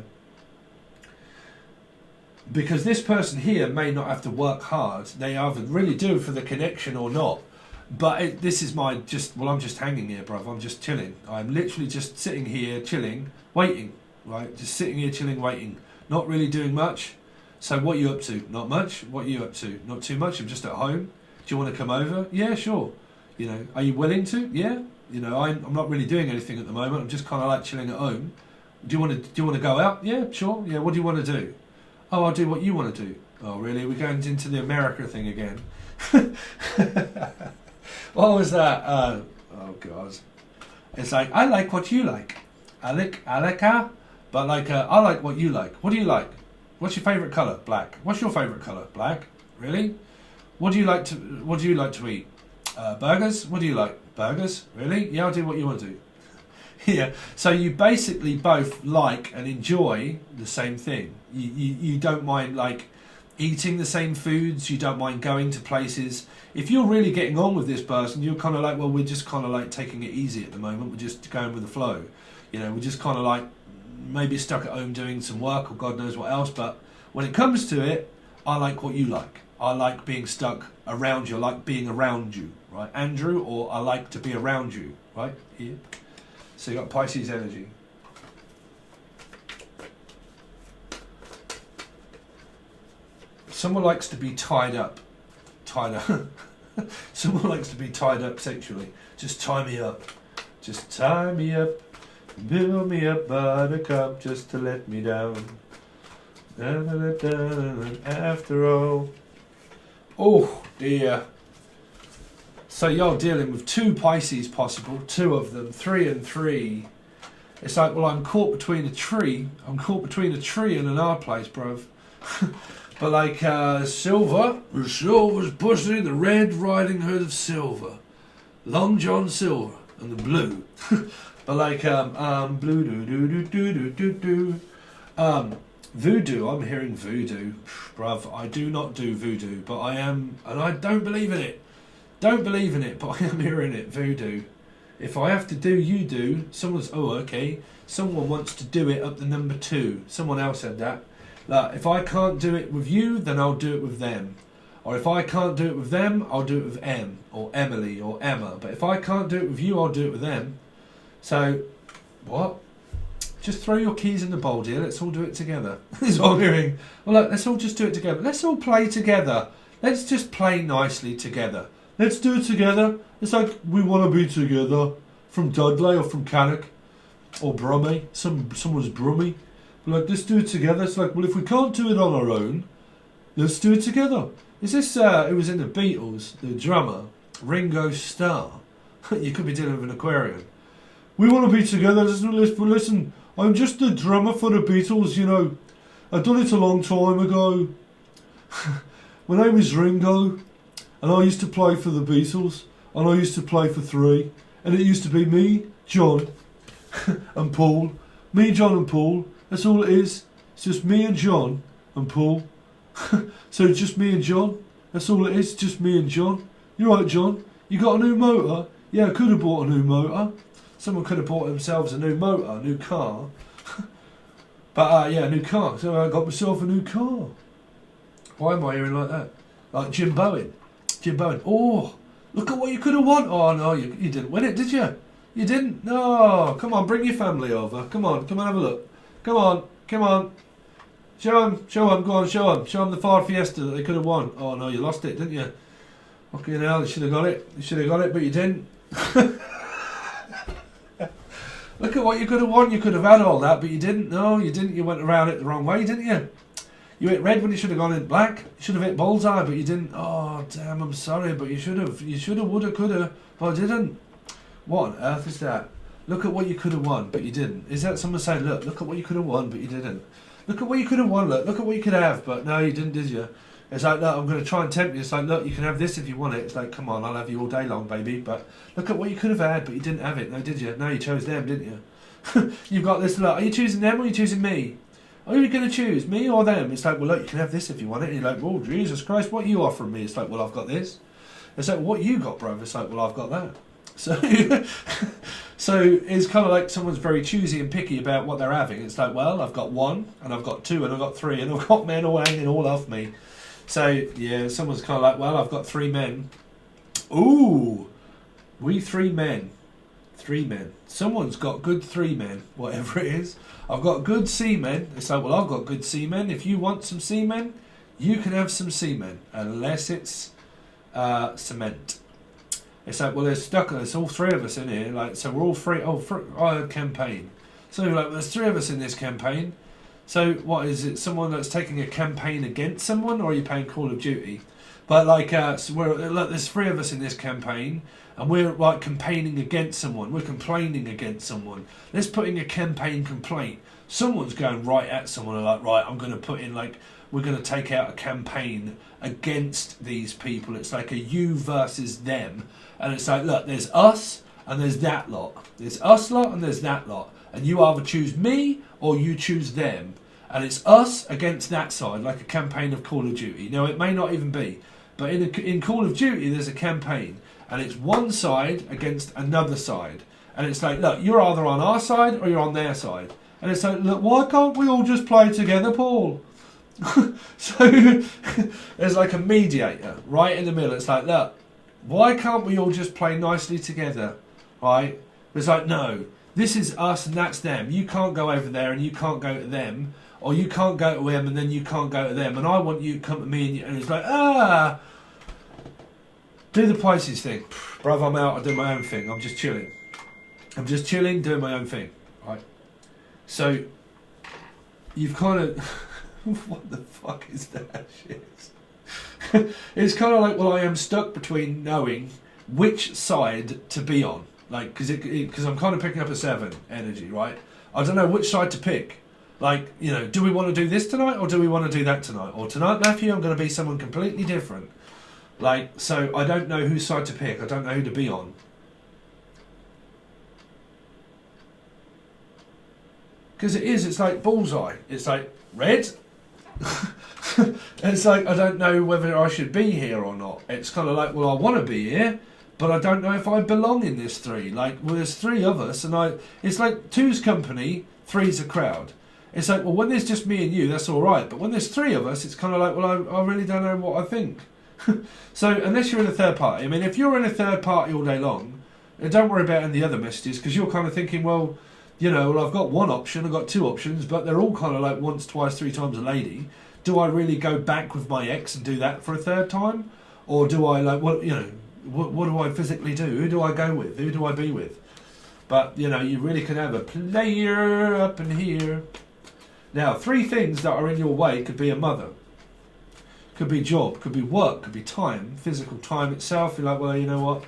Because this person here may not have to work hard. They either really do for the connection or not. But this is I'm just hanging here, bruv. I'm just chilling. I'm literally just sitting here, chilling, waiting, right? Just sitting here, chilling, waiting. Not really doing much. So what are you up to? Not much. What are you up to? Not too much. I'm just at home. Do you want to come over? Yeah, sure. You know, are you willing to? Yeah. You know, I'm not really doing anything at the moment. I'm just kind of like chilling at home. Do you want to go out? Yeah, sure. Yeah. What do you want to do? Oh, I'll do what you want to do. Oh, really? We're going into the America thing again. What was that? Oh, God. It's like, I like what you like. Alika. But like, I like what you like. What do you like? What's your favourite colour? Black. What's your favourite colour? Black. Really? What do you like to eat? Burgers. What do you like? Burgers. Really? Yeah, I'll do what you want to do. Yeah. So you basically both like and enjoy the same thing. You don't mind like eating the same foods. You don't mind going to places. If you're really getting on with this person, you're kind of like, well, we're just kind of like taking it easy at the moment. We're just going with the flow. You know, we're just kind of like maybe stuck at home doing some work or God knows what else. But when it comes to it, I like what you like. I like being stuck around you. I like being around you, right? Andrew, or I like to be around you, right? Here. So you got Pisces energy. Someone likes to be tied up. Someone likes to be tied up sexually. Just tie me up. Just tie me up. Build me up, buttercup, just to let me down. After all. Oh dear. So you're dealing with two Pisces possible, two of them, 3 and 3. It's like, well, I'm caught between a tree. I'm caught between a tree and an hard place, bruv. But like Silver's pussy, the Red Riding Hood of Silver. Long John Silver and the blue. But like, blue do do do do do do do. Voodoo, I'm hearing voodoo. Bruv, I do not do voodoo, but I am, and I don't believe in it. Don't believe in it, but I am hearing it, voodoo. If I have to do, you do. Someone's, oh, okay. Someone wants to do it up the number 2. Someone else said that. Like, if I can't do it with you, then I'll do it with them. Or if I can't do it with them, I'll do it with M, or Emily, or Emma. But if I can't do it with you, I'll do it with them. So, what? Just throw your keys in the bowl, dear. Let's all do it together. This is what I'm hearing. Well, look, let's all just do it together. Let's all play together. Let's just play nicely together. Let's do it together. It's like we want to be together. From Dudley or from Cannock. Or Brummie. Someone's Brummie. But like, let's do it together. It's like, well, if we can't do it on our own, let's do it together. Is this, it was in the Beatles, the drummer, Ringo Starr. You could be dealing with an aquarium. We want to be together. Listen, I'm just the drummer for the Beatles, you know. I've done it a long time ago. My name is Ringo, and I used to play for the Beatles, and I used to play for 3, and it used to be me, John, and Paul. Me, John, and Paul. That's all it is. It's just me and John and Paul. So it's just me and John. That's all it is. Just me and John. You're right, John. You got a new motor? Yeah, I could have bought a new motor. Someone could have bought themselves a new motor, a new car. But yeah, a new car. So I got myself a new car. Why am I hearing like that? Like Jim Bowen. Jim Bowen. Oh, look at what you could have won. Oh no, you didn't win it, did you? You didn't? No. Come on, bring your family over. Come on, have a look. Come on. Show them, go on, show them the Ford Fiesta that they could have won. Oh no, you lost it, didn't you? Okay, now you should have got it. You should have got it, but you didn't. Look at what you could have won. You could have had all that, but you didn't. No, you didn't. You went around it the wrong way, didn't you? You hit red when you should have gone in black. You should have hit bullseye, but you didn't. Oh, damn, I'm sorry, but you should have. You should have, would have, could have, but I didn't. What on earth is that? Look at what you could have won, but you didn't. Is that someone saying, look at what you could have won, but you didn't? Look at what you could have won, look at what you could have, but no, you didn't, did you? It's like, look, I'm going to try and tempt you. It's like, look, you can have this if you want it. It's like, come on, I'll have you all day long, baby. But look at what you could have had, but you didn't have it. No, did you? No, you chose them, didn't you? You've got this, look, are you choosing them or are you choosing me? Are you going to choose me or them? It's like, well, look, you can have this if you want it. And you're like, oh, Jesus Christ, what are you offering me? It's like, well, I've got this. It's like, what you got, bro? It's like, well, I've got that. So it's kind of like someone's very choosy and picky about what they're having. It's like, well, I've got 1, and I've got 2, and I've got 3, and I've got men all hanging all off me. So, yeah, someone's kind of like, well, I've got 3 men. Ooh, we 3 men. 3 men. Someone's got good 3 men, whatever it is. I've got good seamen. It's like, well, I've got good seamen. If you want some seamen, you can have some seamen, unless it's cement. It's like, well, there's all 3 of us in here, like, so we're all 3, campaign. So, like, there's 3 of us in this campaign. So, what is it, someone that's taking a campaign against someone, or are you playing Call of Duty? But, like, so look, there's 3 of us in this campaign, and we're, like, campaigning against someone. We're complaining against someone. Let's put in a campaign complaint. Someone's going right at someone, and like, right, I'm going to put in, like, we're going to take out a campaign against these people. It's like a you versus them. And it's like, look, there's us and there's that lot. There's us lot and there's that lot. And you either choose me or you choose them. And it's us against that side, like a campaign of Call of Duty. Now, it may not even be. But in Call of Duty, there's a campaign. And it's one side against another side. And it's like, look, you're either on our side or you're on their side. And it's like, look, why can't we all just play together, Paul? So there's like a mediator right in the middle. It's like, look, why can't we all just play nicely together, right? It's like, no, this is us and that's them. You can't go over there and you can't go to them, or you can't go to them and then you can't go to them, and I want you to come to me, and it's like, do the Pisces thing. Bruv, I'm out, I do my own thing. I'm just chilling, doing my own thing, right? So you've kind of what the fuck is that shit? It's kind of like, well, I am stuck between knowing which side to be on, like, because I'm kind of picking up a 7 energy, right? I don't know which side to pick. Like, you know, do we want to do this tonight or do we want to do that tonight? Or tonight, Matthew, I'm going to be someone completely different. Like, so I don't know whose side to pick. I don't know who to be on. Because it's like bullseye. It's like, red? It's like, I don't know whether I should be here or not. It's kind of like, well, I want to be here, but I don't know if I belong in this 3. Like, well, there's 3 of us, and it's like 2's company, 3's a crowd. It's like, well, when there's just me and you, that's all right. But when there's 3 of us, it's kind of like, well, I really don't know what I think. So, unless you're in a third party, I mean, if you're in a third party all day long, don't worry about any other messages, because you're kind of thinking, well, you know, well, I've got 1 option, I've got 2 options, but they're all kind of like once, twice, 3 times a lady. Do I really go back with my ex and do that for a 3rd time? Or do I, like, what, you know, what do I physically do? Who do I go with? Who do I be with? But, you know, you really can have a player up in here. Now, 3 things that are in your way could be a mother. Could be job, could be work, could be time, physical time itself. You're like, well, you know what?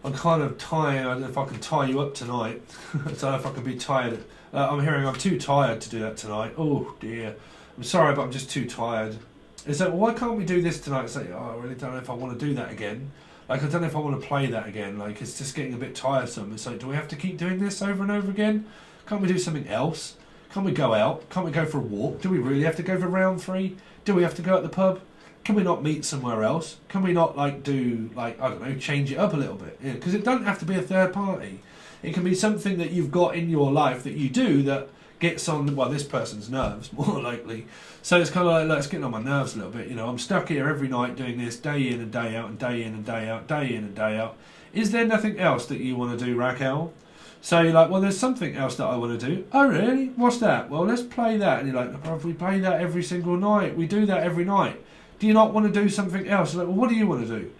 I'm kind of tired. I don't know if I can tie you up tonight. I don't know if I can be tired. I'm hearing I'm too tired to do that tonight. Oh, dear. I'm sorry, but I'm just too tired. It's like, well, why can't we do this tonight? It's like, oh, I really don't know if I want to do that again. Like, I don't know if I want to play that again. Like, it's just getting a bit tiresome. It's like, do we have to keep doing this over and over again? Can't we do something else? Can't we go out? Can't we go for a walk? Do we really have to go for round 3? Do we have to go at the pub? Can we not meet somewhere else? Can we not, like, do, like, I don't know, change it up a little bit? Because it doesn't have to be a third party. It can be something that you've got in your life that you do that gets on, well, this person's nerves, more likely. So it's kind of like, it's getting on my nerves a little bit. You know, I'm stuck here every night doing this, day in and day out, and day in and day out, day in and day out. Is there nothing else that you want to do, Raquel? So you're like, well, there's something else that I want to do. Oh, really? What's that? Well, let's play that. And you're like, oh, if we play that every single night, we do that every night. Do you not want to do something else? You're like, well, what do you want to do?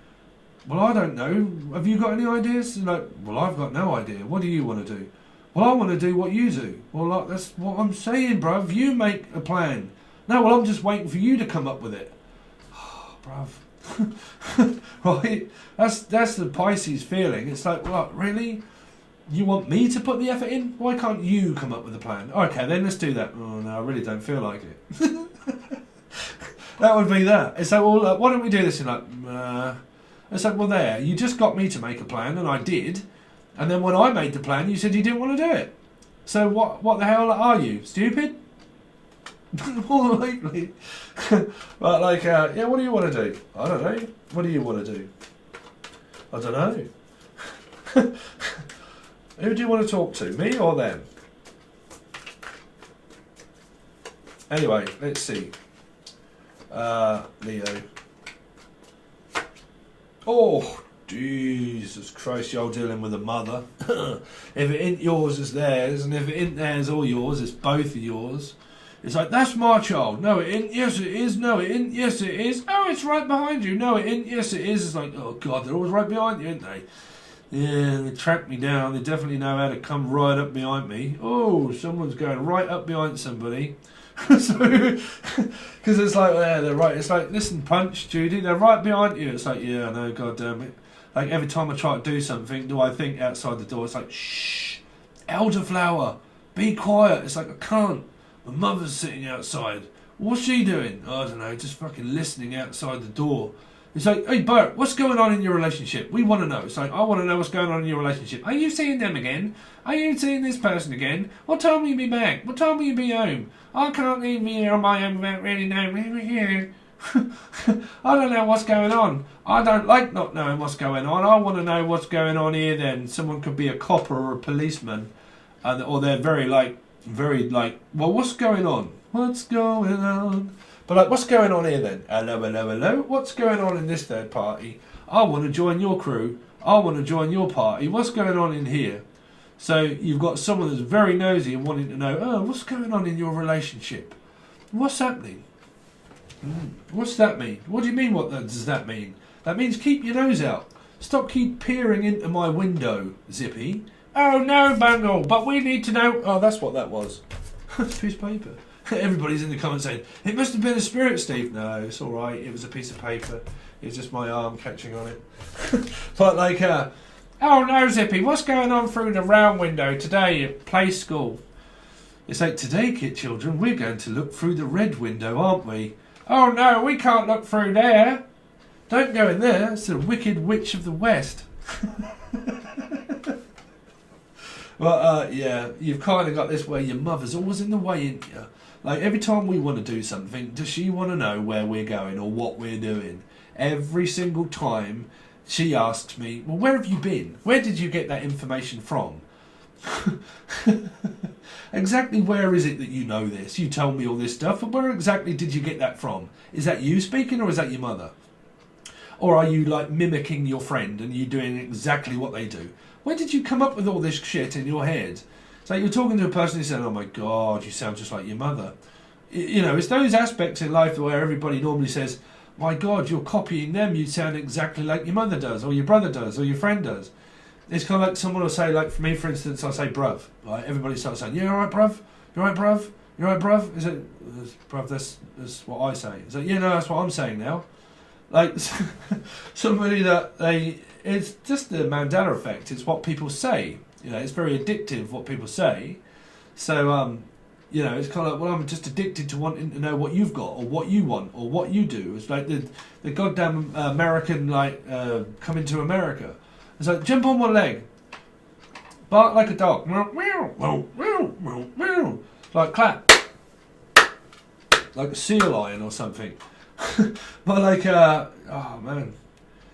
Well, I don't know. Have you got any ideas? And like, well, I've got no idea. What do you want to do? Well, I want to do what you do. Well, like, that's what I'm saying, bruv. You make a plan. No, well, I'm just waiting for you to come up with it. Oh, bruv. Right? That's the Pisces feeling. It's like, well, really? You want me to put the effort in? Why can't you come up with a plan? Okay, then let's do that. Oh, no, I really don't feel like it. That would be that. It's like, well, why don't we do this? And like, it's like, well, there. You just got me to make a plan, and I did. And then when I made the plan, you said you didn't want to do it. So what the hell are you? Stupid? More likely. But like, yeah, what do you want to do? I don't know. What do you want to do? I don't know. Who do you want to talk to? Me or them? Anyway, let's see. Leo. Oh, Jesus Christ, you're dealing with a mother. If it ain't yours, it's theirs. And if it ain't theirs or yours, it's both of yours. It's like, that's my child. No, it ain't. Yes, it is. No, it ain't. Yes, it is. Oh, it's right behind you. No, it ain't. Yes, it is. It's like, oh, God, they're always right behind you, ain't they? Yeah, they track me down. They definitely know how to come right up behind me. Oh, someone's going right up behind somebody. So, because it's like, yeah, they're right. It's like, listen, Punch, Judy, they're right behind you. It's like, yeah, I know, God damn it. Like, every time I try to do something, do I think outside the door? It's like, shh, elderflower, be quiet. It's like, I can't. My mother's sitting outside. What's she doing? I don't know, just fucking listening outside the door. It's like, hey, Bert, what's going on in your relationship? We want to know. It's like, I want to know what's going on in your relationship. Are you seeing them again? Are you seeing this person again? What time will you be back? What time will you be home? I can't leave me here on my own without really knowing where we're here. I don't know what's going on. I don't like not knowing what's going on. I want to know what's going on here then. Someone could be a copper or a policeman. Or they're very like, well, what's going on? What's going on? But like, what's going on here then? Hello, hello, hello. What's going on in this third party? I want to join your crew. I want to join your party. What's going on in here? So you've got someone that's very nosy and wanting to know, oh, what's going on in your relationship? What's happening? What's that mean? What do you mean, what does that mean? That means keep your nose out. Stop keep peering into my window, Zippy. Oh, no, Bungle, but we need to know... Oh, that's what that was. It's a piece of paper. Everybody's in the comments saying, it must have been a spirit, Steve. No, it's all right. It was a piece of paper. It's just my arm catching on it. But like, oh no, Zippy, what's going on through the round window today at play school? It's like, today, kid children, we're going to look through the red window, aren't we? Oh no, we can't look through there. Don't go in there. It's the Wicked Witch of the West. Well, yeah, you've kind of got this where your mother's always in the way, isn't you? Like, every time we want to do something, does she want to know where we're going or what we're doing? Every single time she asks me, well, where have you been? Where did you get that information from? Exactly where is it that you know this? You told me all this stuff, but where exactly did you get that from? Is that you speaking or is that your mother? Or are you like mimicking your friend and you doing exactly what they do? Where did you come up with all this shit in your head? It's like you're talking to a person who said, oh my God, you sound just like your mother. You know, it's those aspects in life where everybody normally says, my God, you're copying them. You sound exactly like your mother does, or your brother does, or your friend does. It's kind of like someone will say, like for me, for instance, I'll say bruv. Right? Everybody starts saying, yeah, all right, bruv? You all right, bruv? You all right, bruv? Is it, bruv, that's what I say. It's like, yeah, no, that's what I'm saying now. Like, somebody that it's just the Mandela effect. It's what people say. You know, it's very addictive what people say. So, you know, it's kind of like, well, I'm just addicted to wanting to know what you've got or what you want or what you do. It's like the goddamn American, like, coming to America. It's like, jump on one leg, bark like a dog, like clap, like a sea lion or something. But like, oh man.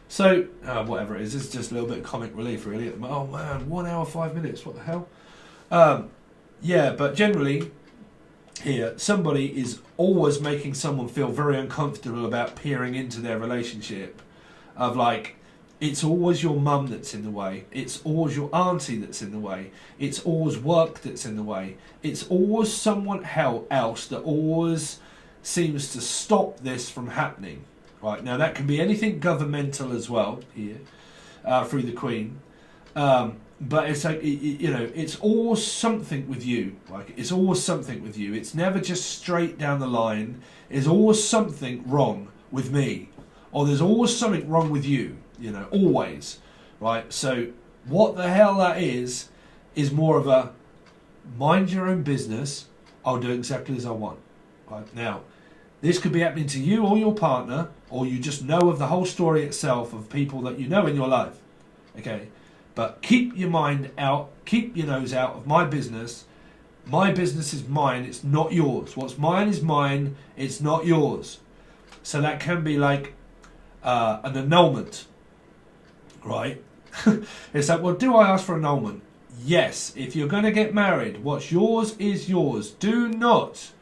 So, whatever it is, it's just a little bit of comic relief really. Oh man, 1 hour, 5 minutes, what the hell? Yeah, but generally, here, somebody is always making someone feel very uncomfortable about peering into their relationship. Of like, it's always your mum that's in the way. It's always your auntie that's in the way. It's always work that's in the way. It's always someone else that always seems to stop this from happening. Right, now that can be anything governmental as well here, through the Queen. But it's like, you know, it's always something with you. Like, it's always something with you. It's never just straight down the line. There's always something wrong with me. Or there's always something wrong with you. You know, always. Right, so what the hell that is more of a mind your own business. I'll do exactly as I want. Right, now, this could be happening to you or your partner, or you just know of the whole story itself of people that you know in your life. Okay? But keep your mind out, keep your nose out of my business. My business is mine, it's not yours. What's mine is mine, it's not yours. So that can be like an annulment. Right? It's like, well, do I ask for annulment? Yes. If you're going to get married, what's yours is yours. Do not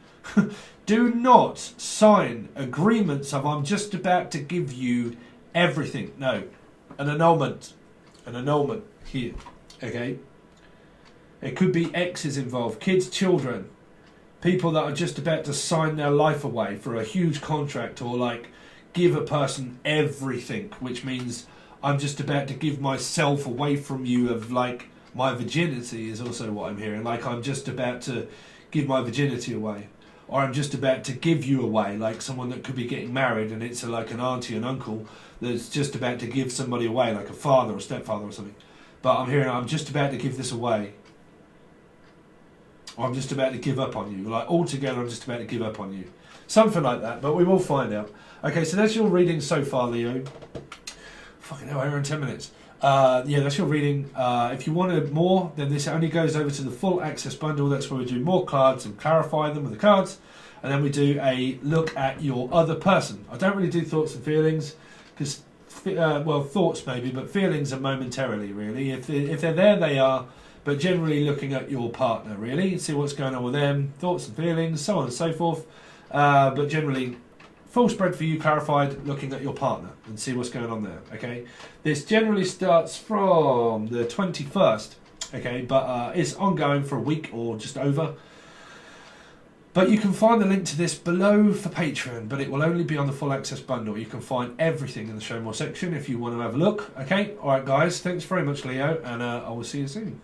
sign agreements of I'm just about to give you everything. No. An annulment. An annulment here. Okay? It could be exes involved, kids, children, people that are just about to sign their life away for a huge contract or like give a person everything, which means I'm just about to give myself away from you of like my virginity is also what I'm hearing. Like I'm just about to give my virginity away. Or I'm just about to give you away, like someone that could be getting married and it's like an auntie and uncle that's just about to give somebody away, like a father or stepfather or something. But I'm hearing I'm just about to give this away. Or I'm just about to give up on you. Like altogether I'm just about to give up on you. Something like that, but we will find out. Okay, so that's your reading so far, Leo. Fucking hell, hour and 10 minutes. Yeah, that's your reading. If you wanted more, then this only goes over to the full access bundle. That's where we do more cards and clarify them with the cards. And then we do a look at your other person. I don't really do thoughts and feelings because, well, thoughts maybe, but feelings are momentarily, really. If they're there, they are. But generally looking at your partner, really, see what's going on with them, thoughts and feelings, so on and so forth. But generally, full spread for you, clarified, looking at your partner and see what's going on there, okay? This generally starts from the 21st, okay? But it's ongoing for a week or just over. But you can find the link to this below for Patreon, but it will only be on the full access bundle. You can find everything in the show more section if you want to have a look, okay? All right, guys, thanks very much, Leo, and I will see you soon.